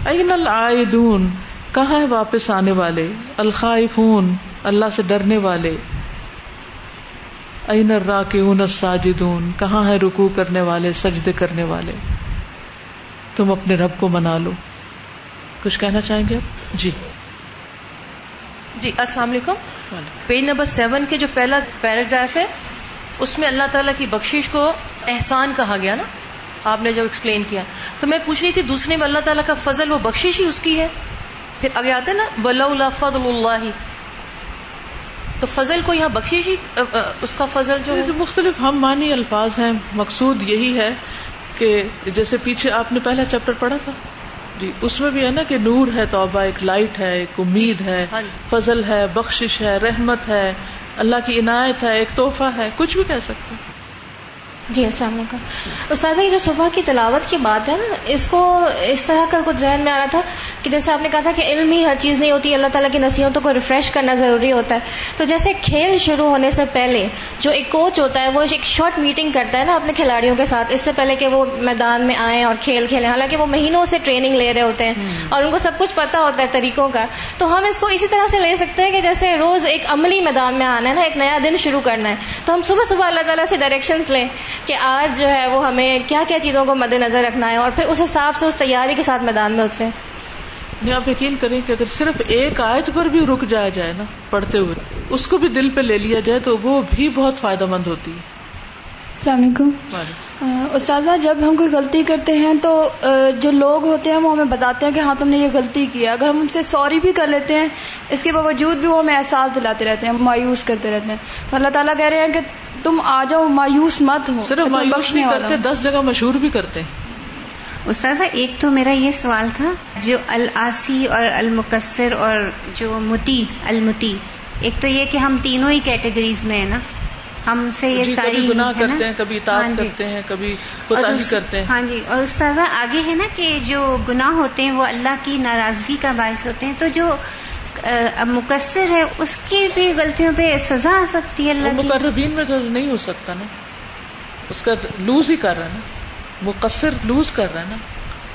أَيْنَ الْعَائِدُونَ، کہاں ہے واپس آنے والے، الخائفون، اللہ سے ڈرنے والے. أَيْنَ الرَّاكِعُونَ السَّاجِدُونَ، کہاں ہے رکوع کرنے والے، سجدے کرنے والے. تم اپنے رب کو منا لو. کچھ کہنا چاہیں گے آپ؟ جی السلام علیکم. پیج نمبر 7 کے جو پہلا پیراگراف ہے اس میں اللہ تعالیٰ کی بخشش کو احسان کہا گیا نا، آپ نے جو ایکسپلین کیا، تو میں پوچھ رہی تھی دوسرے میں اللہ تعالیٰ کا فضل، وہ بخشش ہی اس کی ہے. پھر آگے آتا ہے نا وَلَوْلَا فَضْلُ اللَّهِ، تو فضل کو یہاں بخشش ہی اس کا فضل جو ہے. مختلف ہم معنی الفاظ ہیں، مقصود یہی ہے کہ جیسے پیچھے آپ نے پہلا چیپٹر پڑھا تھا جی، اس میں بھی ہے نا کہ نور ہے توبہ، ایک لائٹ ہے، ایک امید ہے، فضل ہے، بخشش ہے، رحمت ہے، اللہ کی عنایت ہے، ایک تحفہ ہے، کچھ بھی کہہ سکتے ہیں. جی السلام علیکم استاد. یہ جو صبح کی تلاوت کی بات ہے نا، اس کو اس طرح کا کچھ ذہن میں آ رہا تھا کہ جیسے آپ نے کہا تھا کہ علم ہی ہر چیز نہیں ہوتی، اللہ تعالیٰ کی نصیحتوں کو ریفریش کرنا ضروری ہوتا ہے. تو جیسے کھیل شروع ہونے سے پہلے جو ایک کوچ ہوتا ہے وہ ایک شارٹ میٹنگ کرتا ہے نا اپنے کھلاڑیوں کے ساتھ، اس سے پہلے کہ وہ میدان میں آئیں اور کھیل کھیلیں، حالانکہ وہ مہینوں سے ٹریننگ لے رہے ہوتے ہیں اور ان کو سب کچھ پتا ہوتا ہے طریقوں کا. تو ہم اس کو اسی طرح سے لے سکتے ہیں کہ جیسے روز ایک عملی میدان میں آنا ہے نا، ایک نیا دن شروع کرنا ہے، تو ہم صبح صبح اللہ تعالیٰ سے ڈائریکشنز لیں کہ آج جو ہے وہ ہمیں کیا کیا چیزوں کو مد نظر رکھنا ہے، اور پھر اس حساب سے اس تیاری کے ساتھ میدان میں اتریں. نہیں، آپ یقین کریں کہ اگر صرف ایک آیت پر بھی رک جایا جائے نا پڑھتے ہوئے، اس کو بھی دل پہ لے لیا جائے تو وہ بھی بہت فائدہ مند ہوتی ہے. السلام علیکم استاذہ. جب ہم کوئی غلطی کرتے ہیں تو جو لوگ ہوتے ہیں وہ ہمیں بتاتے ہیں کہ ہاں تم نے یہ غلطی کی ہے. اگر ہم ان سے سوری بھی کر لیتے ہیں، اس کے باوجود بھی وہ ہمیں احساس دلاتے رہتے ہیں، مایوس کرتے رہتے ہیں. تو اللہ تعالیٰ کہہ رہے ہیں کہ تم آ جاؤ، مایوس مت ہو. صرف مایوس نہیں کرتے، 10 جگہ مشہور بھی کرتے ہیں. استاذہ ایک تو میرا یہ سوال تھا، جو العاصی اور المقصر اور جو المطیع، ایک تو یہ کہ ہم تینوں ہی کیٹیگریز میں ہیں نا، ہم سے یہ ساری کبھی گناہ کرتے ہیں، کبھی اطاعت کرتے ہیں، کبھی کوتاہی کرتے ہیں. ہاں جی. اور استاذہ آگے ہے نا کہ جو گناہ ہوتے ہیں وہ اللہ کی ناراضگی کا باعث ہوتے ہیں، تو جو مقصر ہے اس کی بھی غلطیوں پہ سزا آ سکتی ہے اللہ کی. مقربین میں تو نہیں ہو سکتا نا، اس کا لوز ہی کر رہا ہے نا، مقصر لوز کر رہا ہے نا.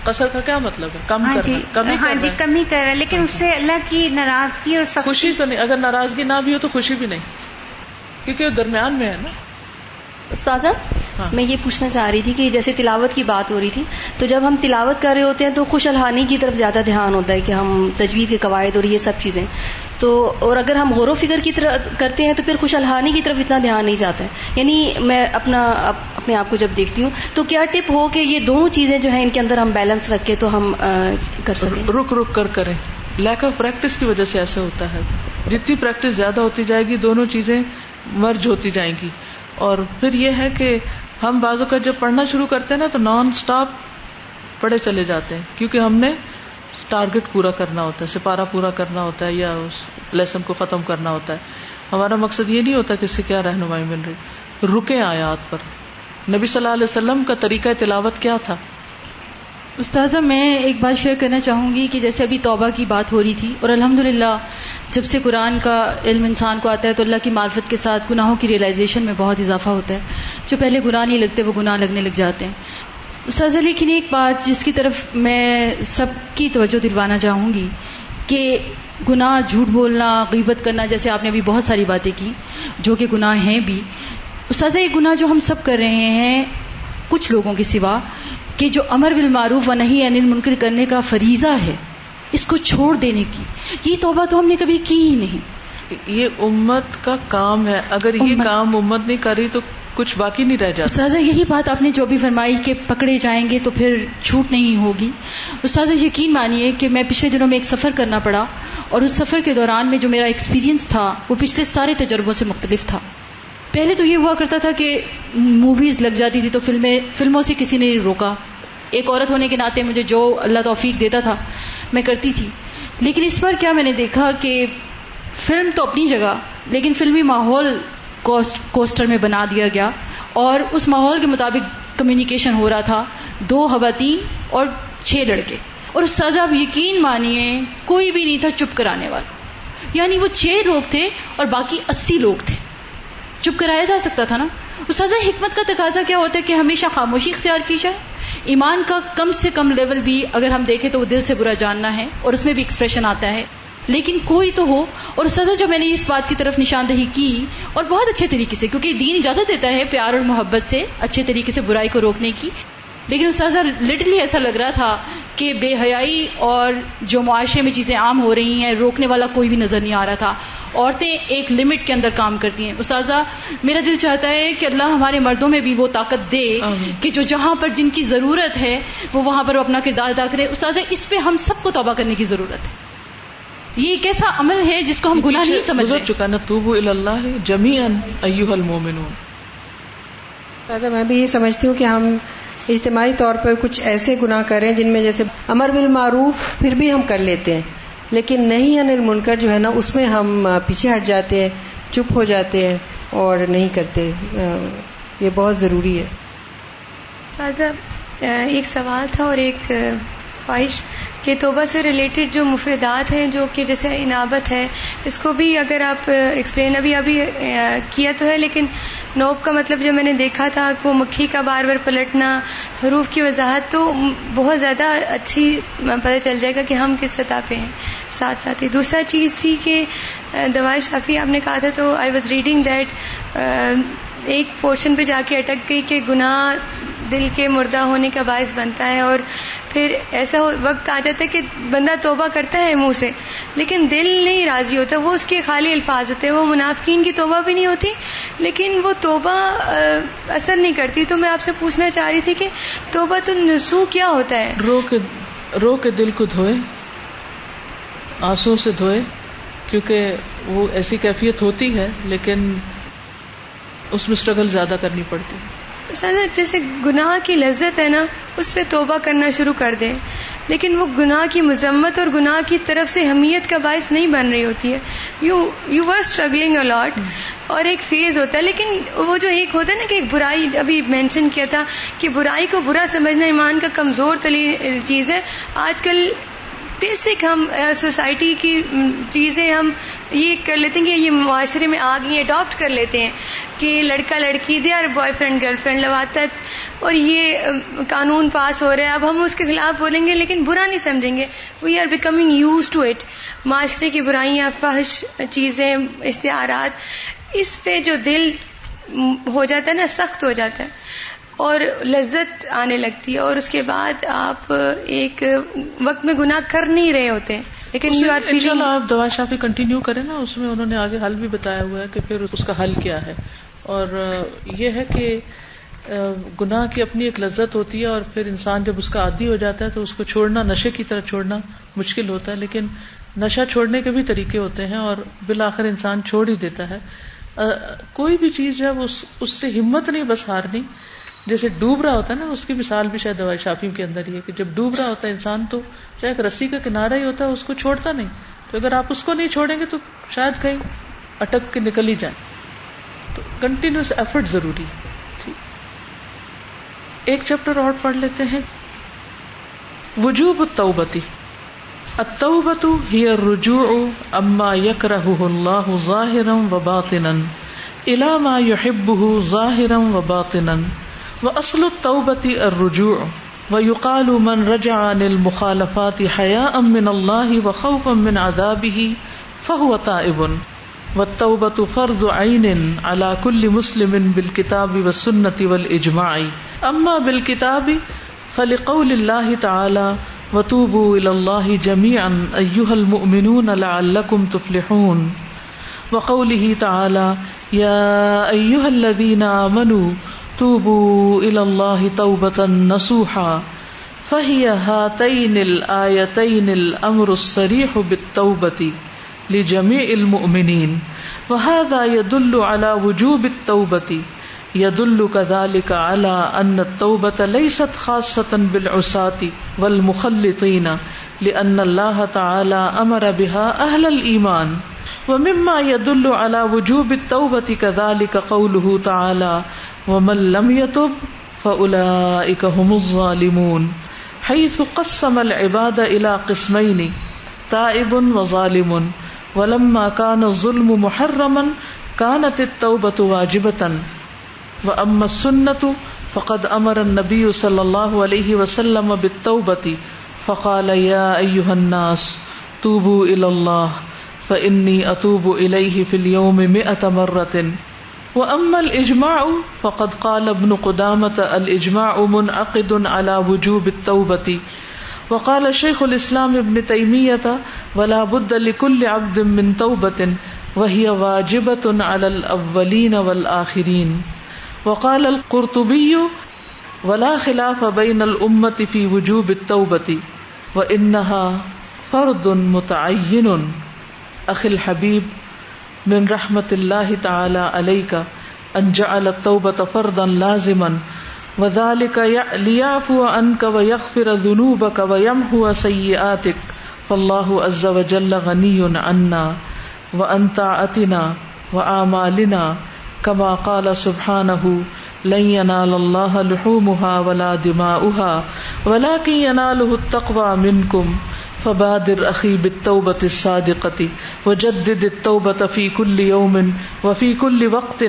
قصر کا کیا مطلب ہے؟ کم کرنا، کمی کر رہا ہے، لیکن اس سے اللہ کی ناراضگی اور سختی. خوشی تو نہیں، اگر ناراضگی نہ بھی ہو تو خوشی بھی نہیں، کیونکہ وہ درمیان میں ہے نا. استاذہ میں یہ پوچھنا چاہ رہی تھی کہ جیسے تلاوت کی بات ہو رہی تھی، تو جب ہم تلاوت کر رہے ہوتے ہیں تو خوش الحانی کی طرف زیادہ دھیان ہوتا ہے کہ ہم تجوید کے قواعد اور یہ سب چیزیں تو، اور اگر ہم غور و فکر کی طرف کرتے ہیں تو پھر خوش الحانی کی طرف اتنا دھیان نہیں جاتا ہے. یعنی میں اپنے آپ کو جب دیکھتی ہوں تو کیا ٹپ ہو کہ یہ دونوں چیزیں جو ہیں ان کے اندر ہم بیلنس رکھ کے تو ہم کر سکیں؟ رک کر کریں. لیک آف پریکٹس کی وجہ سے ایسا ہوتا ہے. جتنی پریکٹس زیادہ ہوتی جائے گی دونوں چیزیں مرج ہوتی جائیں گی. اور پھر یہ ہے کہ ہم بعضوں کا جب پڑھنا شروع کرتے ہیں نا تو نان سٹاپ پڑھے چلے جاتے ہیں، کیونکہ ہم نے ٹارگٹ پورا کرنا ہوتا ہے، سپارہ پورا کرنا ہوتا ہے یا اس لیسن کو ختم کرنا ہوتا ہے. ہمارا مقصد یہ نہیں ہوتا کہ اس سے کیا رہنمائی مل رہی. تو رکیں آیات پر. نبی صلی اللہ علیہ وسلم کا طریقہ تلاوت کیا تھا؟ استاذہ میں ایک بات شیئر کرنا چاہوں گی کہ جیسے ابھی توبہ کی بات ہو رہی تھی، اور الحمدللہ جب سے قرآن کا علم انسان کو آتا ہے تو اللہ کی معرفت کے ساتھ گناہوں کی ریئلائزیشن میں بہت اضافہ ہوتا ہے. جو پہلے گناہ نہیں لگتے وہ گناہ لگنے لگ جاتے ہیں. استاذہ لیکن ایک بات جس کی طرف میں سب کی توجہ دلوانا چاہوں گی کہ گناہ، جھوٹ بولنا، غیبت کرنا، جیسے آپ نے ابھی بہت ساری باتیں کی جو کہ گناہ ہیں بھی. استاذہ یہ گناہ جو ہم سب کر رہے ہیں کچھ لوگوں کے سوا، کہ جو امر بالمعروف و نہی عن المنکر کرنے کا فریضہ ہے اس کو چھوڑ دینے کی، یہ توبہ تو ہم نے کبھی کی ہی نہیں. یہ امت کا کام ہے، اگر یہ کام امت نہیں کر رہی تو کچھ باقی نہیں رہ جاتا. استاذہ یہی بات آپ نے جو بھی فرمائی کہ پکڑے جائیں گے تو پھر چھوٹ نہیں ہوگی. استاذہ یقین مانیے کہ میں پچھلے دنوں میں ایک سفر کرنا پڑا، اور اس سفر کے دوران میں جو میرا ایکسپیرینس تھا وہ پچھلے سارے تجربوں سے مختلف تھا. پہلے تو یہ ہوا کرتا تھا کہ موویز لگ جاتی تھی تو فلموں سے کسی نے روکا. ایک عورت ہونے کے ناطے مجھے جو اللہ توفیق دیتا تھا میں کرتی تھی. لیکن اس بار کیا میں نے دیکھا کہ فلم تو اپنی جگہ، لیکن فلمی ماحول کوسٹر میں بنا دیا گیا، اور اس ماحول کے مطابق کمیونیکیشن ہو رہا تھا. 2 خواتین اور 6 لڑکے، اور استاذہ آپ یقین مانیے کوئی بھی نہیں تھا چپ کرانے والا. یعنی وہ 6 لوگ تھے اور باقی 80 لوگ تھے. چپ کرایا جا سکتا تھا نا. استاذہ حکمت کا تقاضا کیا ہوتا ہے کہ ہمیشہ خاموشی اختیار کی جائے. ایمان کا کم سے کم لیول بھی اگر ہم دیکھیں تو وہ دل سے برا جاننا ہے، اور اس میں بھی ایکسپریشن آتا ہے، لیکن کوئی تو ہو. اور استاذہ جب میں نے اس بات کی طرف نشاندہی کی، اور بہت اچھے طریقے سے، کیونکہ دین اجازت دیتا ہے پیار اور محبت سے اچھے طریقے سے برائی کو روکنے کی، لیکن استاذہ لٹرلی ایسا لگ رہا تھا کہ بے حیائی اور جو معاشرے میں چیزیں عام ہو رہی ہیں روکنے والا کوئی بھی نظر نہیں آ رہا تھا. عورتیں ایک لمٹ کے اندر کام کرتی ہیں. استاذہ میرا دل چاہتا ہے کہ اللہ ہمارے مردوں میں بھی وہ طاقت دے کہ جو جہاں پر جن کی ضرورت ہے وہ وہاں پر وہ اپنا کردار ادا کرے. استاذہ اس پہ ہم سب کو توبہ کرنے کی ضرورت ہے. یہ ایک ایسا عمل ہے جس کو ہم گناہ نہیں سمجھ رہے. چکا نہ توبوا الی اللہ جمیعا ایھا المؤمنون. میں بھی یہ سمجھتی ہوں کہ ہم اجتماعی طور پر کچھ ایسے گناہ کر رہے ہیں جن میں جیسے امر بالمعروف پھر بھی ہم کر لیتے ہیں، لیکن نہی عن المنکر جو ہے نا اس میں ہم پیچھے ہٹ جاتے ہیں، چپ ہو جاتے ہیں اور نہیں کرتے. یہ بہت ضروری ہے. ایک سوال تھا اور ایک خواہش کہ توبہ سے ریلیٹڈ جو مفردات ہیں جو کہ جیسے انابت ہے، اس کو بھی اگر آپ ایکسپلین ابھی کیا تو ہے، لیکن نوب کا مطلب جو میں نے دیکھا تھا کہ وہ مکھی کا بار بار پلٹنا، حروف کی وضاحت تو بہت زیادہ اچھی پتہ چل جائے گا کہ ہم کس سطح پہ ہیں. ساتھ ساتھ ہی دوسرا چیز تھی کہ دوائے شافی آپ نے کہا تھا، تو آئی واز ریڈنگ دیٹ ایک پورشن پہ جا کے اٹک گئی کہ گناہ دل کے مردہ ہونے کا باعث بنتا ہے، اور پھر ایسا وقت آ جاتا ہے کہ بندہ توبہ کرتا ہے منہ سے لیکن دل نہیں راضی ہوتا، وہ اس کے خالی الفاظ ہوتے ہیں. وہ منافقین کی توبہ بھی نہیں ہوتی لیکن وہ توبہ اثر نہیں کرتی. تو میں آپ سے پوچھنا چاہ رہی تھی کہ توبہ تو نسو کیا ہوتا ہے؟ رو کے دل کو دھوئے، آنسوں سے دھوئے، کیونکہ وہ ایسی کیفیت ہوتی ہے لیکن اس میں اسٹرگل زیادہ کرنی پڑتی ہے. جیسے گناہ کی لذت ہے نا، اس پہ توبہ کرنا شروع کر دیں، لیکن وہ گناہ کی مذمت اور گناہ کی طرف سے حمیت کا باعث نہیں بن رہی ہوتی ہے. یو ور اسٹرگلنگ اے لاٹ، اور ایک فیز ہوتا ہے. لیکن وہ جو ایک ہوتا ہے نا کہ ایک برائی، ابھی مینشن کیا تھا کہ برائی کو برا سمجھنا ایمان کا کمزور ترین چیز ہے. آج کل بیسک ہم سوسائٹی کی چیزیں ہم یہ کر لیتے ہیں کہ یہ معاشرے میں آ گئی، اڈاپٹ کر لیتے ہیں کہ لڑکا لڑکی دے اور بوائے فرینڈ گرل فرینڈ لواطت، اور یہ قانون پاس ہو رہا ہے. اب ہم اس کے خلاف بولیں گے لیکن برا نہیں سمجھیں گے. We are becoming used to it. معاشرے کی برائیاں، فحش چیزیں، اشتہارات، اس پہ جو دل ہو جاتا ہے نا، سخت ہو جاتا ہے اور لذت آنے لگتی ہے، اور اس کے بعد آپ ایک وقت میں گناہ کر نہیں رہے ہوتے لیکن یو آر فیلنگ. آپ دوا شافی کنٹینیو کریں نا، اس میں انہوں نے آگے حل بھی بتایا ہوا ہے کہ پھر اس کا حل کیا ہے. اور یہ ہے کہ گناہ کی اپنی ایک لذت ہوتی ہے، اور پھر انسان جب اس کا عادی ہو جاتا ہے تو اس کو چھوڑنا نشے کی طرح چھوڑنا مشکل ہوتا ہے. لیکن نشہ چھوڑنے کے بھی طریقے ہوتے ہیں اور بالآخر انسان چھوڑ ہی دیتا ہے. کوئی بھی چیز ہے اس سے ہمت نہیں بس ہارنی. جیسے ڈوب رہا ہوتا ہے نا، اس کی مثال بھی شاید دوائی شافی کے اندر ہی ہے کہ جب ڈوب رہا ہوتا ہے انسان تو چاہے ایک رسی کا کنارہ ہی ہوتا ہے، اس کو چھوڑتا نہیں. تو اگر آپ اس کو نہیں چھوڑیں گے تو شاید کہیں اٹک کے نکل ہی جائیں. تو کنٹینیوس ایفرٹ ضروری ہے. ایک چیپٹر اور پڑھ لیتے ہیں. وجوب التوبۃ. التوبۃ هی الرجوع اما یکرہہ اللہ ظاہرا وباطنا الی ما یحبہ ظاہرا وباطنا. وأصل التوبة الرجوع، ويقال من رجع عن المخالفات حياء من الله وخوفا من عذابه فهو تائب. والتوبة فرض عين على كل مسلم بالكتاب والسنة والإجماع. أما بالكتاب فلقول الله تعالى وتوبوا إلى الله جميعا أيها المؤمنون لعلكم تفلحون. وقوله تعالى يا أيها الذين آمنوا توبوا إلى الله توبة نصوحا. فهي هاتين الآيتين الأمر الصريح بالتوبة لجميع المؤمنين، وهذا يدل على وجوب التوبة. يدل كذلك على أن التوبة ليست خاصة بالعصاة والمخلطين، لأن الله تعالى أمر بها أهل الإيمان. ومما يدل على وجوب التوبة كذلك قوله تعالى ومن لم يتب فأولئك هم الظالمون، حيث قسم العباد إلى قسمين تائب وظالم. ولما كان الظلم محرما كانت التوبة واجبة. وأما السنة فقد أمر النبي صلى الله عليه وسلم بالتوبة فقال يا أيها الناس توبوا إلى الله فإني أتوب إليه في اليوم 100 مرة. وأما الإجماع فقد قال ابن قدامة الإجماع منعقد على وجوب التوبة. وقال شيخ الإسلام ابن تيمية ولا بد لكل عبد من توبة وهي واجبة على الأولين والآخرين. وقال القرطبي ولا خلاف بين الأمة في وجوب التوبة وإنها فرض متعين. أخي الحبيب، من رحمت اللہ تعالی علیک ان جعل التوبة فرضا لازما، وذلك لیعفو عنك ویغفر ذنوبك ویمحو سیئاتك، فاللہ عز وجل غنی عنا وعن طاعتنا وآمالنا، كما قال سبحانه لن ينال الله لحومها ولا دماؤها ولكن يناله التقوى منكم فبادر أخي بالتوبة الصادقة وجدد التوبة في كل يوم وفي كل وقت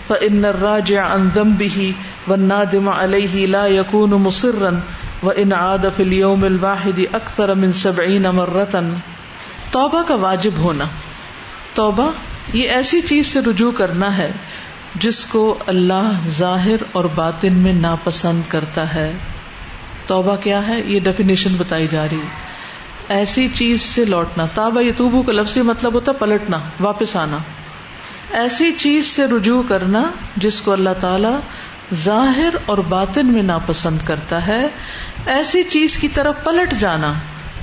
فإن الراجع عن ذنبه والنادم عليه لا يكون مصرا وإن عاد في اليوم الواحد أكثر من 70 مرة. توبہ کا واجب ہونا. توبہ یہ ایسی چیز سے رجوع کرنا ہے جس کو اللہ ظاہر اور باطن میں ناپسند کرتا ہے. توبہ کیا ہے؟ یہ ڈیفینیشن بتائی جا رہی ہے. ایسی چیز سے لوٹنا. تابہ یتوبو کا لفظی مطلب ہوتا ہے پلٹنا، واپس آنا. ایسی چیز سے رجوع کرنا جس کو اللہ تعالی ظاہر اور باطن میں ناپسند کرتا ہے. ایسی چیز کی طرف پلٹ جانا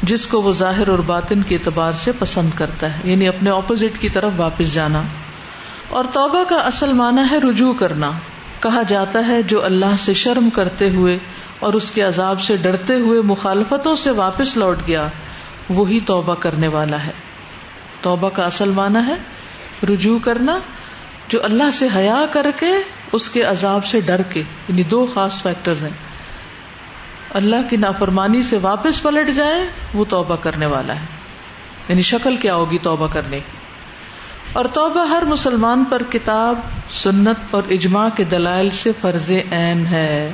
جس کو وہ ظاہر اور باطن کے اعتبار سے پسند کرتا ہے، یعنی اپنے اپوزٹ کی طرف واپس جانا. اور توبہ کا اصل معنی ہے رجوع کرنا. کہا جاتا ہے جو اللہ سے شرم کرتے ہوئے اور اس کے عذاب سے ڈرتے ہوئے مخالفتوں سے واپس لوٹ گیا وہی توبہ کرنے والا ہے. توبہ کا اصل معنی ہے رجوع کرنا. جو اللہ سے حیا کر کے اس کے عذاب سے ڈر کے، یعنی دو خاص فیکٹرز ہیں. اللہ کی نافرمانی سے واپس پلٹ جائے وہ توبہ کرنے والا ہے. یعنی شکل کیا ہوگی توبہ کرنے کی. اور توبہ ہر مسلمان پر کتاب، سنت اور اجماع کے دلائل سے فرض عین ہے.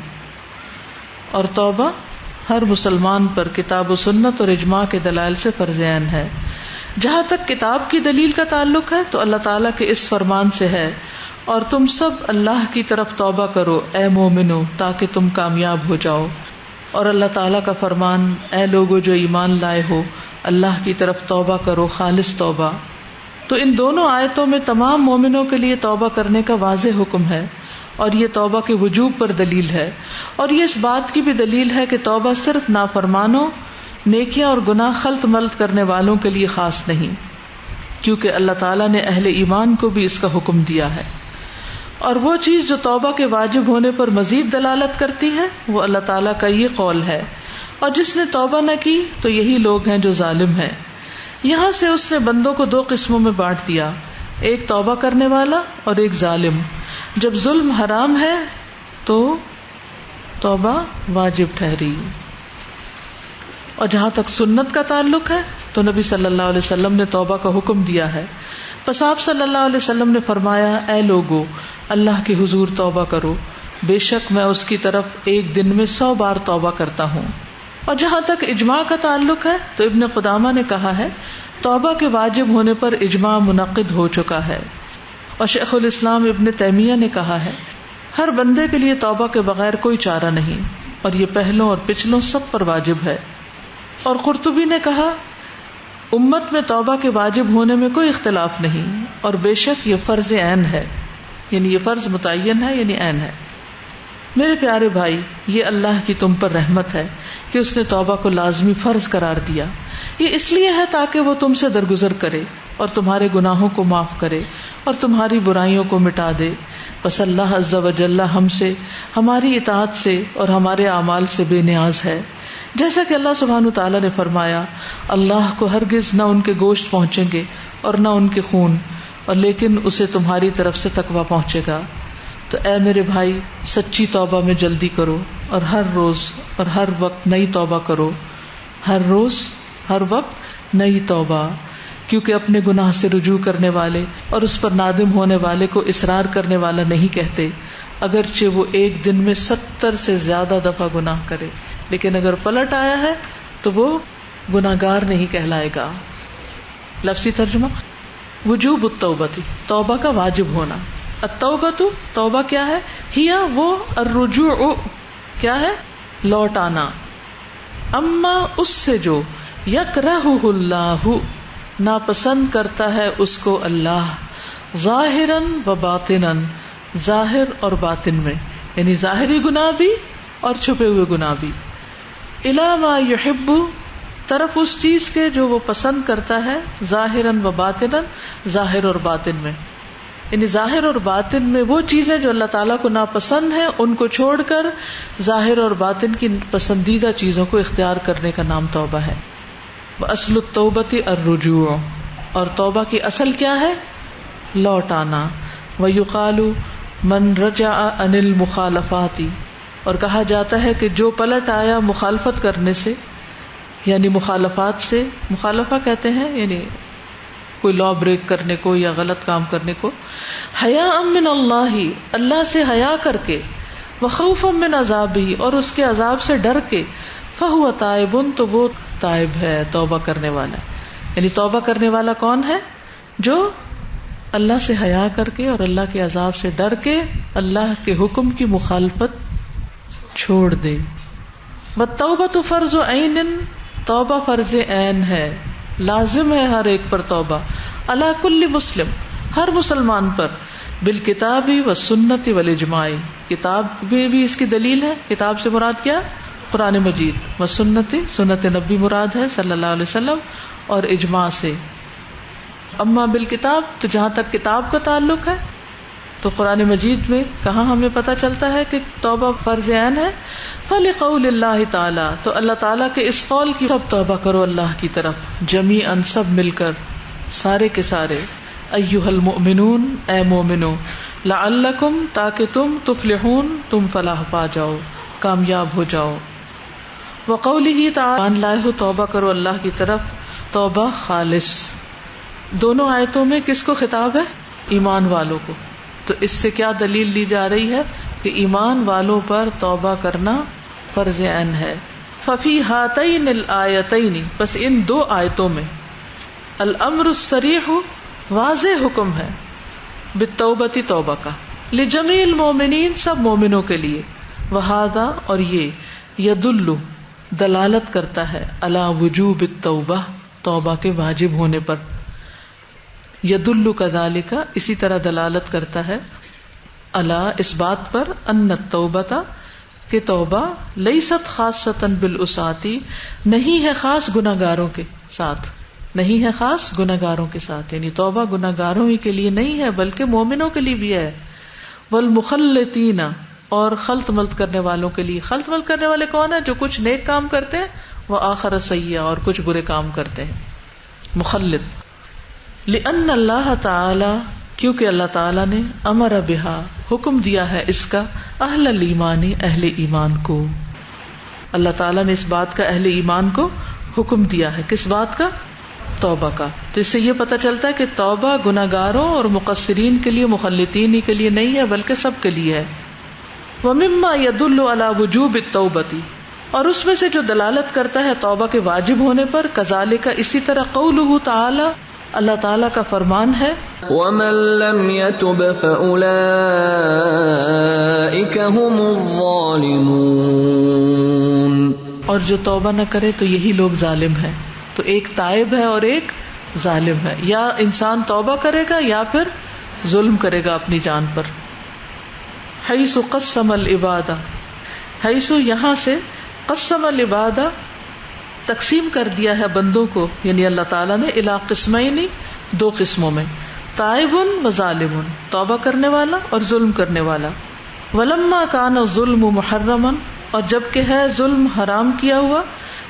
اور توبہ ہر مسلمان پر کتاب و سنت اور اجماع کے دلائل سے فرض عین ہے. جہاں تک کتاب کی دلیل کا تعلق ہے تو اللہ تعالیٰ کے اس فرمان سے ہے، اور تم سب اللہ کی طرف توبہ کرو اے مومنو تاکہ تم کامیاب ہو جاؤ. اور اللہ تعالیٰ کا فرمان، اے لوگو جو ایمان لائے ہو اللہ کی طرف توبہ کرو خالص توبہ. تو ان دونوں آیتوں میں تمام مومنوں کے لیے توبہ کرنے کا واضح حکم ہے، اور یہ توبہ کے وجوب پر دلیل ہے. اور یہ اس بات کی بھی دلیل ہے کہ توبہ صرف نافرمانوں، نیکیاں اور گناہ خلط ملط کرنے والوں کے لیے خاص نہیں، کیونکہ اللہ تعالیٰ نے اہل ایمان کو بھی اس کا حکم دیا ہے. اور وہ چیز جو توبہ کے واجب ہونے پر مزید دلالت کرتی ہے وہ اللہ تعالیٰ کا یہ قول ہے، اور جس نے توبہ نہ کی تو یہی لوگ ہیں جو ظالم ہیں. یہاں سے اس نے بندوں کو دو قسموں میں بانٹ دیا، ایک توبہ کرنے والا اور ایک ظالم. جب ظلم حرام ہے تو توبہ واجب ٹھہری. اور جہاں تک سنت کا تعلق ہے تو نبی صلی اللہ علیہ وسلم نے توبہ کا حکم دیا ہے. پس آپ صلی اللہ علیہ وسلم نے فرمایا، اے لوگو اللہ کے حضور توبہ کرو، بے شک میں اس کی طرف ایک دن میں 100 بار توبہ کرتا ہوں. اور جہاں تک اجماع کا تعلق ہے تو ابن قدامہ نے کہا ہے توبہ کے واجب ہونے پر اجماع منعقد ہو چکا ہے. اور شیخ الاسلام ابن تیمیہ نے کہا ہے ہر بندے کے لیے توبہ کے بغیر کوئی چارہ نہیں، اور یہ پہلوں اور پچھلوں سب پر واجب ہے. اور قرطبی نے کہا امت میں توبہ کے واجب ہونے میں کوئی اختلاف نہیں، اور بے شک یہ فرض عین ہے، یعنی یہ فرض متعین ہے یعنی عین ہے. میرے پیارے بھائی، یہ اللہ کی تم پر رحمت ہے کہ اس نے توبہ کو لازمی فرض قرار دیا. یہ اس لیے ہے تاکہ وہ تم سے درگزر کرے اور تمہارے گناہوں کو معاف کرے اور تمہاری برائیوں کو مٹا دے. بس اللہ عز و جل ہم سے، ہماری اطاعت سے اور ہمارے اعمال سے بے نیاز ہے. جیسا کہ اللہ سبحانہ تعالیٰ نے فرمایا، اللہ کو ہرگز نہ ان کے گوشت پہنچیں گے اور نہ ان کے خون، اور لیکن اسے تمہاری طرف سے تقویٰ پہنچے گا. تو اے میرے بھائی، سچی توبہ میں جلدی کرو اور ہر روز اور ہر وقت نئی توبہ کرو. ہر روز ہر وقت نئی توبہ، کیونکہ اپنے گناہ سے رجوع کرنے والے اور اس پر نادم ہونے والے کو اصرار کرنے والا نہیں کہتے، اگرچہ وہ ایک دن میں 70 سے زیادہ دفعہ گناہ کرے، لیکن اگر پلٹ آیا ہے تو وہ گناہگار نہیں کہلائے گا. لفظی ترجمہ وجوب التوبہ، توبہ کا واجب ہونا. التوبہ، توبہ کیا ہے؟ ہیا وہ، الرجوع کیا ہے؟ لوٹ آنا. اما اس سے جو، یکرہہ اللہ ناپسند کرتا ہے اس کو اللہ، ظاہراً و باطناً، ظاہر اور باطن میں، یعنی ظاہری گناہ بھی اور چھپے ہوئے گناہ بھی. الی ما یحب، طرف اس چیز کے جو وہ پسند کرتا ہے، ظاہراً و باطناً، ظاہر اور باطن میں. یعنی ظاہر اور باطن میں وہ چیزیں جو اللہ تعالیٰ کو ناپسند ہیں ان کو چھوڑ کر ظاہر اور باطن کی پسندیدہ چیزوں کو اختیار کرنے کا نام توبہ ہے. وَأَصْلُ التَّوْبَةِ الرُّجُوعُ، اور توبہ کی اصل کیا ہے؟ لوٹ آنا. وَيُقَالُ، من رجع عن المخالفات، اور کہا جاتا ہے کہ جو پلٹ آیا مخالفت کرنے سے، یعنی مخالفات سے، مخالفہ کہتے ہیں یعنی کوئی لا بریک کرنے کو یا غلط کام کرنے کو، حیاء من اللہ، اللہ سے حیا کر کے، وخوفا من عذابہ، اور اس کے عذاب سے ڈر کے، فہو تائب، تو وہ تائب ہے، توبہ کرنے والا ہے۔ یعنی توبہ کرنے والا کون ہے؟ جو اللہ سے حیا کر کے اور اللہ کے عذاب سے ڈر کے اللہ کے حکم کی مخالفت چھوڑ دے۔ والتوبۃ فرض عین، توبہ فرض عین ہے، لازم ہے ہر ایک پر توبہ، علی کل مسلم، ہر مسلمان پر، بالکتاب والسنت والاجماع، کتاب میں بھی اس کی دلیل ہے، کتاب سے مراد کیا؟ قرآن مجید، والسنت، سنت نبی مراد ہے صلی اللہ علیہ وسلم، اور اجماع سے۔ اما بالکتاب، تو جہاں تک کتاب کا تعلق ہے تو قرآن مجید میں کہاں ہمیں پتہ چلتا ہے کہ توبہ فرض عین ہے؟ فلقول اللہ تعالی، تو اللہ تعالیٰ کے اس قول کی، سب توبہ کرو اللہ کی طرف، جمیعاً، سب مل کر، سارے کے سارے، ایھا المؤمنون، اے مومنو، لعلکم، تاکہ تم، تفلحون، تم فلاح پا جاؤ، کامیاب ہو جاؤ۔ وقولہ تعالی، مان لائے ہو توبہ کرو اللہ کی طرف، توبہ خالص۔ دونوں آیتوں میں کس کو خطاب ہے؟ ایمان والوں کو۔ تو اس سے کیا دلیل لی جا رہی ہے کہ ایمان والوں پر توبہ کرنا فرض عین ہے۔ ففی ہاتین الآیتین، بس ان دو آیتوں میں، الامر الصریح، واضح حکم ہے، بالتوبۃ، توبہ کا، لجمیع المؤمنین، سب مومنوں کے لیے، وہذا، اور یہ، یدل، دلالت کرتا ہے، علی وجوب التوبہ، توبہ کے واجب ہونے پر، یدل کذالک، اسی طرح دلالت کرتا ہے، علی، اس بات پر، ان التوبۃ، کہ توبہ، لیست خاصۃ بالعصاۃ، نہیں ہے خاص گناہگاروں کے ساتھ، نہیں ہے خاص گناہگاروں کے ساتھ، یعنی توبہ گناہگاروں ہی کے لیے نہیں ہے بلکہ مومنوں کے لیے بھی ہے، والمخلطین، اور خلط ملط کرنے والوں کے لیے۔ خلط ملط کرنے والے کون ہیں؟ جو کچھ نیک کام کرتے ہیں، وہ آخر سیئہ، اور کچھ برے کام کرتے ہیں، مخلط۔ لأن اللہ تعالی، کیونکہ اللہ تعالی نے، امر بہا، حکم دیا ہے اس کا، اہل الایمان، اہل ایمان کو، اللہ تعالی نے اس بات کا اہل ایمان کو حکم دیا ہے، کس بات کا؟ توبہ کا۔ تو اس سے یہ پتہ چلتا ہے کہ توبہ گناہگاروں اور مقصرین کے لیے، مخلطین ہی کے لیے نہیں ہے بلکہ سب کے لیے ہے۔ ومما يدل على وجوب التوبة، اور اس میں سے جو دلالت کرتا ہے توبہ کے واجب ہونے پر، کذالک، اسی طرح، قولہ تعالی، اللہ تعالیٰ کا فرمان ہے، وَمَن لَّمْ يَتُبْ فَأُولَٰئِكَ هُمُ الظَّالِمُونَ، اور جو توبہ نہ کرے تو یہی لوگ ظالم ہیں۔ تو ایک تائب ہے اور ایک ظالم ہے، یا انسان توبہ کرے گا یا پھر ظلم کرے گا اپنی جان پر۔ حیث قسم العبادہ، حیث، یہاں سے، قسم العبادہ، تقسیم کر دیا ہے بندوں کو، یعنی اللہ تعالیٰ نے، الی قسمین، دو قسموں میں، تائب و ظالم، توبہ کرنے والا اور ظلم کرنے والا۔ ولما کان الظلم محرما، اور جب کہ ہے ظلم حرام کیا ہوا،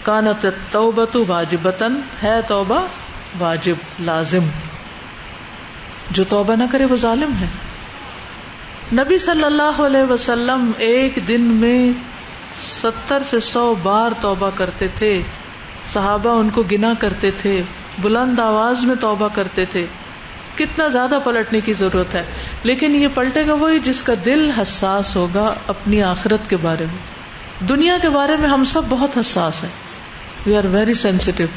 کانت التوبۃ واجبۃ، ہے توبہ واجب، لازم، جو توبہ نہ کرے وہ ظالم ہے۔ نبی صلی اللہ علیہ وسلم ایک دن میں 70 سے 100 بار توبہ کرتے تھے، صحابہ ان کو گنا کرتے تھے، بلند آواز میں توبہ کرتے تھے۔ کتنا زیادہ پلٹنے کی ضرورت ہے، لیکن یہ پلٹے گا وہی جس کا دل حساس ہوگا اپنی آخرت کے بارے میں۔ دنیا کے بارے میں ہم سب بہت حساس ہیں، وی آر ویری سینسٹیو،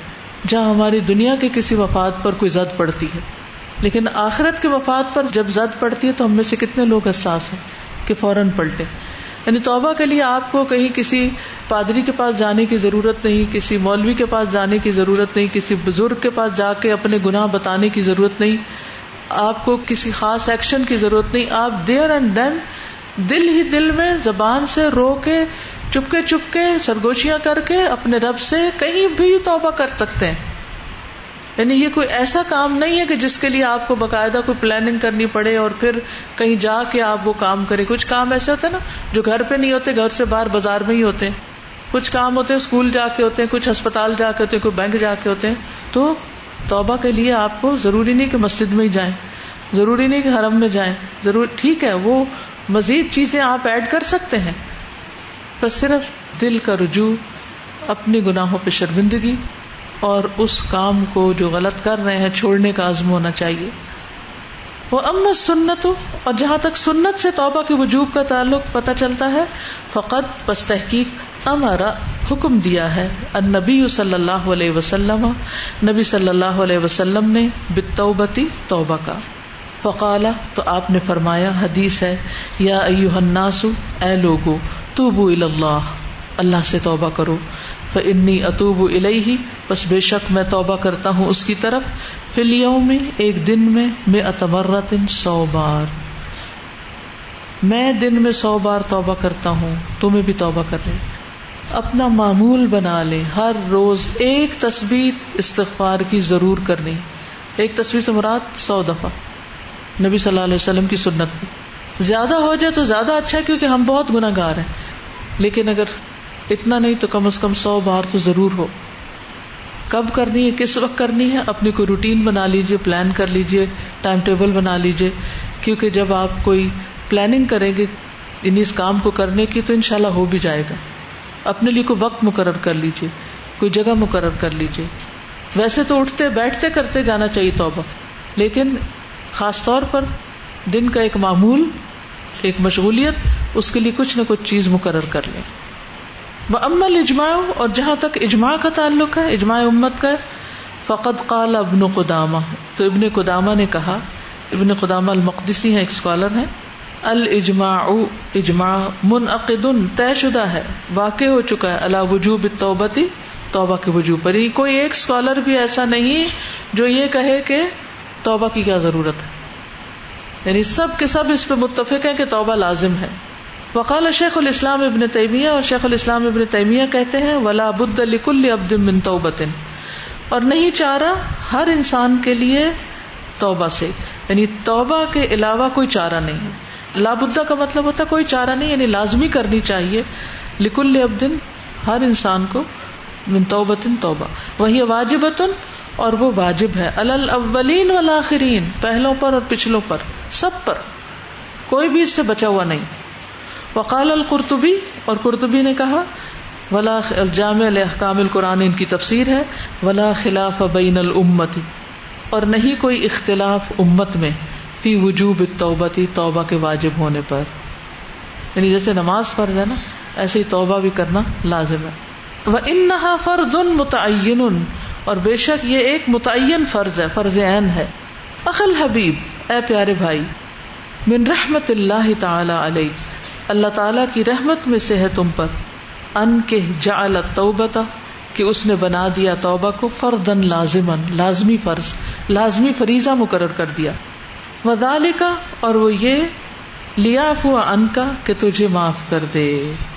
جہاں ہماری دنیا کے کسی مفاد پر کوئی زد پڑتی ہے، لیکن آخرت کے مفاد پر جب زد پڑتی ہے تو ہم میں سے کتنے لوگ حساس ہیں کہ فوراً پلٹے۔ یعنی توبہ کے لیے آپ کو کہیں کسی پادری کے پاس جانے کی ضرورت نہیں، کسی مولوی کے پاس جانے کی ضرورت نہیں، کسی بزرگ کے پاس جا کے اپنے گناہ بتانے کی ضرورت نہیں، آپ کو کسی خاص ایکشن کی ضرورت نہیں، آپ دیر اینڈ دین دل ہی دل میں زبان سے رو کے چپ کے سرگوشیاں کر کے اپنے رب سے کہیں بھی توبہ کر سکتے ہیں۔ یعنی یہ کوئی ایسا کام نہیں ہے کہ جس کے لیے آپ کو باقاعدہ کوئی پلاننگ کرنی پڑے اور پھر کہیں جا کے آپ وہ کام کریں۔ کچھ کام ایسے ہوتے ہیں نا جو گھر پہ نہیں ہوتے، گھر سے باہر بازار میں ہی ہوتے ہیں، کچھ کام ہوتے ہیں اسکول جا کے ہوتے ہیں، کچھ ہسپتال جا کے ہوتے ہیں، کوئی بینک جا کے ہوتے ہیں۔ تو توبہ کے لیے آپ کو ضروری نہیں کہ مسجد میں ہی جائیں، ضروری نہیں کہ حرم میں جائیں، ضرور ٹھیک ہے وہ مزید چیزیں آپ ایڈ کر سکتے ہیں، بس صرف دل کا رجوع، اپنے گناہوں پہ شرمندگی اور اس کام کو جو غلط کر رہے ہیں چھوڑنے کا عزم ہونا چاہیے. وہ اما سنت، اور جہاں تک سنت سے توبہ کے وجوب کا تعلق پتہ چلتا ہے، فقط پس تحقیق امر حکم دیا ہے النبی صلی اللہ علیہ وسلم، نبی صلی اللہ علیہ وسلم نے بالتوبتی توبہ کا. فقال، تو آپ نے فرمایا، حدیث ہے، یا ایھا الناس، اے لوگو، توبوا الی اللہ، اللہ سے توبہ کرو، فانی اتوب الیہ، بس بے شک میں توبہ کرتا ہوں اس کی طرف، فی الیوم، ایک دن میں، 100 مرۃ، 100 بار، میں دن میں 100 بار توبہ کرتا ہوں، تمہیں بھی توبہ کر لیں. اپنا معمول بنا لیں، ہر روز ایک تسبیح استغفار کی ضرور کرنی. ایک تسبیح سے مراد 100 دفعہ، نبی صلی اللہ علیہ وسلم کی سنت میں. زیادہ ہو جائے تو زیادہ اچھا ہے، کیونکہ ہم بہت گناہ گار ہیں، لیکن اگر اتنا نہیں تو کم از کم 100 بار تو ضرور ہو. کب کرنی ہے، کس وقت کرنی ہے، اپنی کوئی روٹین بنا لیجئے، پلان کر لیجئے، ٹائم ٹیبل بنا لیجئے، کیونکہ جب آپ کوئی پلاننگ کریں گے اس کام کو کرنے کی تو انشاءاللہ ہو بھی جائے گا. اپنے لیے کوئی وقت مقرر کر لیجئے، کوئی جگہ مقرر کر لیجئے. ویسے تو اٹھتے بیٹھتے کرتے جانا چاہیے توبہ، لیکن خاص طور پر دن کا ایک معمول، ایک مشغولیت، اس کے لیے کچھ نہ کچھ چیز مقرر کر لیں. وَأَمَّا الْإِجْمَاعُ، اور جہاں تک اجماع کا تعلق ہے، اجماع امت کا، فقد قال ابن قدامہ، تو ابن قدامہ نے کہا، ابن قدامہ المقدسی ہیں، ایک اسکالر ہیں، الاجماع، اجماع منعقد، طے شدہ ہے، واقع ہو چکا ہے، علی وجوب التوبۃ، توبہ کے وجوب پر. کوئی ایک اسکالر بھی ایسا نہیں جو یہ کہے کہ توبہ کی کیا ضرورت ہے، یعنی سب کے سب اس پہ متفق ہیں کہ توبہ لازم ہے. وقال شیخ الاسلام ابن تیمیہ، اور شیخ الاسلام ابن تیمیہ کہتے ہیں، ولا بد لکل عبد من توبۃ، اور نہیں چارہ ہر انسان کے لیے توبہ سے، یعنی توبہ کے علاوہ کوئی چارہ نہیں ہے. لا بدہ کا مطلب ہوتا ہے کوئی چارہ نہیں، یعنی لازمی کرنی چاہیے، لکل عبد، ہر انسان کو، من توبۃ، توبہ، وہی واجبۃ، اور وہ واجب ہے، علی الاولین والآخرین، پہلوں پر اور پچھلوں پر، سب پر، کوئی بھی اس سے بچا ہوا نہیں. وقال القرطبی، اور قرطبی نے کہا، ولا الجامع لاحکام القرآن، ان کی تفسیر ہے، ولا خلاف بین الامت، اور نہیں کوئی اختلاف امت میں، فی وجوب التوبۃ، توبہ کے واجب ہونے پر. یعنی جیسے نماز فرض ہے نا، ایسے ہی توبہ بھی کرنا لازم ہے. وانها فرض متعین، اور بے شک یہ ایک متعین فرض ہے، فرض عین ہے. اخل حبیب، اے پیارے بھائی، من رحمت اللہ تعالی علیہ، اللہ تعالیٰ کی رحمت میں سے ہے تم پر، ان کے جعل التوبۃ، کہ اس نے بنا دیا توبہ کو، فردن لازمن، لازمی فرض، لازمی فریضہ مقرر کر دیا. وذالک، اور وہ یہ، لیعفو عنک، کہ تجھے معاف کر دے.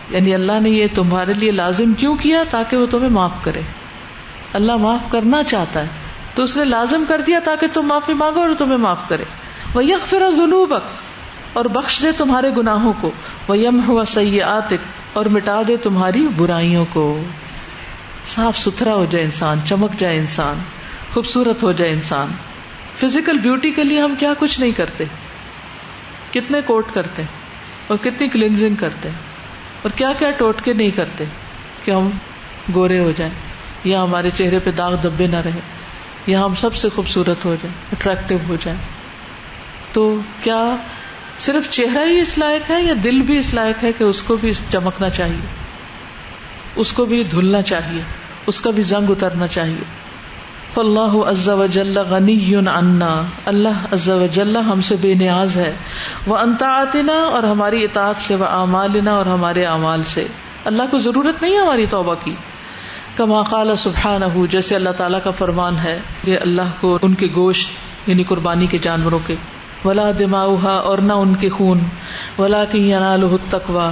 یعنی اللہ نے یہ تمہارے لیے لازم کیوں کیا؟ تاکہ وہ تمہیں معاف کرے. اللہ معاف کرنا چاہتا ہے تو اس نے لازم کر دیا تاکہ تم معافی مانگو اور تمہیں معاف کرے. ویغفر ذنوبک، اور بخش دے تمہارے گناہوں کو. ویمحو سیئاتک، اور مٹا دے تمہاری برائیوں کو. صاف ستھرا ہو جائے انسان، چمک جائے انسان، خوبصورت ہو جائے انسان. فزیکل بیوٹی کے لیے ہم کیا کچھ نہیں کرتے، کتنے کوٹ کرتے اور کتنی کلینزنگ کرتے، اور کیا کیا ٹوٹکے نہیں کرتے کہ ہم گورے ہو جائیں، یا ہمارے چہرے پہ داغ دبے نہ رہے، یا ہم سب سے خوبصورت ہو جائیں، اٹریکٹیو ہو جائیں. تو کیا صرف چہرہ ہی اس لائق ہے، یا دل بھی اس لائق ہے کہ اس کو بھی چمکنا چاہیے، اس کو بھی دھلنا چاہیے، اس کا بھی زنگ اترنا چاہیے. فاللہ عز وجل غنی عنا، اللہ عز وجل ہم سے بے نیاز ہے. وعن طاعتنا، اور ہماری اطاعت سے، واعمالنا، اور ہمارے اعمال سے. اللہ کو ضرورت نہیں ہے ہماری توبہ کی. کما قال سبحانہ، جیسے اللہ تعالیٰ کا فرمان ہے کہ اللہ کو ان کے گوشت یعنی قربانی کے جانوروں کے، ولا دماؤہا، اور نہ ان کے خون، ولکن ینالہ التقوی،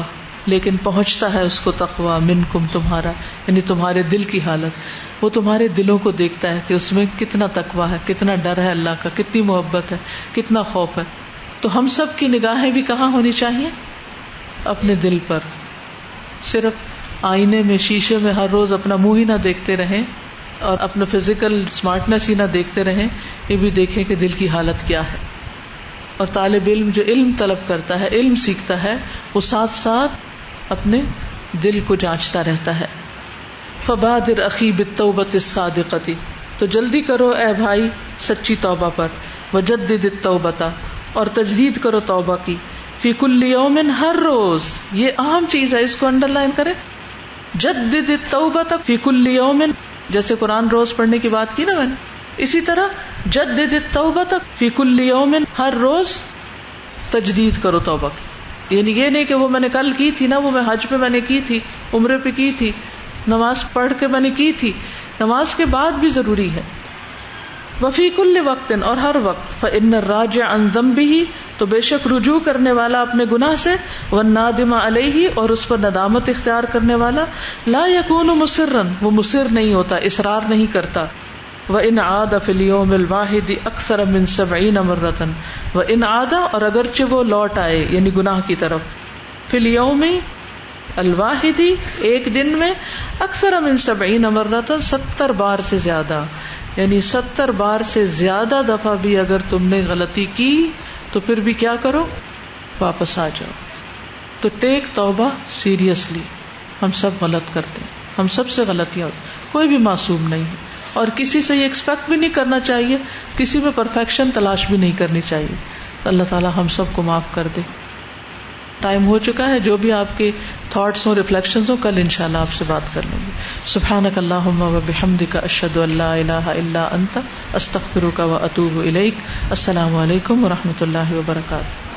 لیکن پہنچتا ہے اس کو تقوی، منکم، تمہارا، یعنی تمہارے دل کی حالت. وہ تمہارے دلوں کو دیکھتا ہے کہ اس میں کتنا تقوی ہے، کتنا ڈر ہے اللہ کا، کتنی محبت ہے، کتنا خوف ہے. تو ہم سب کی نگاہیں بھی کہاں ہونی چاہیے؟ اپنے دل پر. صرف آئینے میں، شیشے میں ہر روز اپنا منہ ہی نہ دیکھتے رہیں اور اپنا فزیکل اسمارٹنیس ہی نہ دیکھتے رہیں، یہ بھی دیکھیں کہ دل کی حالت کیا ہے. اور طالب علم جو علم طلب کرتا ہے، علم سیکھتا ہے، وہ ساتھ ساتھ اپنے دل کو جانچتا رہتا ہے. فبادر اخی بالتوبۃ الصادقۃ، تو جلدی کرو اے بھائی سچی توبہ پر. وجدد التوبۃ، اور تجدید کرو توبہ کی. فی کل یوم، ہر روز. یہ اہم چیز ہے، اس کو انڈر لائن کریں. جدد التوبۃ فی کل یوم، جیسے قرآن روز پڑھنے کی بات کی نا میں نے، اسی طرح جدد التوبۃ فی کل یوم، ہر روز تجدید کرو توبہ کی. یعنی یہ نہیں کہ وہ میں نے کل کی تھی نا، وہ میں حج پہ میں نے کی تھی، عمرے پہ کی تھی، نماز پڑھ کے میں نے کی تھی، نماز کے بعد بھی ضروری ہے. وفی کل وقت، اور ہر وقت. فإن الراجع عن ذنبہ، تو بے شک رجوع کرنے والا اپنے گناہ سے، والنادم علیہ، اور اس پر ندامت اختیار کرنے والا، لا یکون مصرا، وہ مصر نہیں ہوتا، اصرار نہیں کرتا. وإن عاد فی اليوم الواحد اکثر من 70 مرۃ، وإن عاد، اور اگرچہ وہ لوٹ آئے یعنی گناہ کی طرف، فی اليوم الواحد، ایک دن میں، اکثر من 70 مرۃ، 70 بار سے زیادہ، یعنی 70 بار سے زیادہ دفعہ بھی اگر تم نے غلطی کی تو پھر بھی کیا کرو، واپس آ جاؤ. تو ٹیک توبہ سیریسلی. ہم سب غلط کرتے ہیں، ہم سب سے غلطیاں ہوتی، کوئی بھی معصوم نہیں ہے، اور کسی سے یہ ایکسپیکٹ بھی نہیں کرنا چاہیے، کسی میں پرفیکشن تلاش بھی نہیں کرنی چاہیے. اللہ تعالیٰ ہم سب کو معاف کر دے. ٹائم ہو چکا ہے، جو بھی آپ کے تھاٹس ہوں، ریفلیکشنز ہوں، کل انشاءاللہ آپ سے بات کر لیں گے. سبحانک اللہم وبحمدک، اشہد ان لا الہ الا انت، استغفرک واتوب الیک. السلام علیکم ورحمۃ اللہ وبرکاتہ.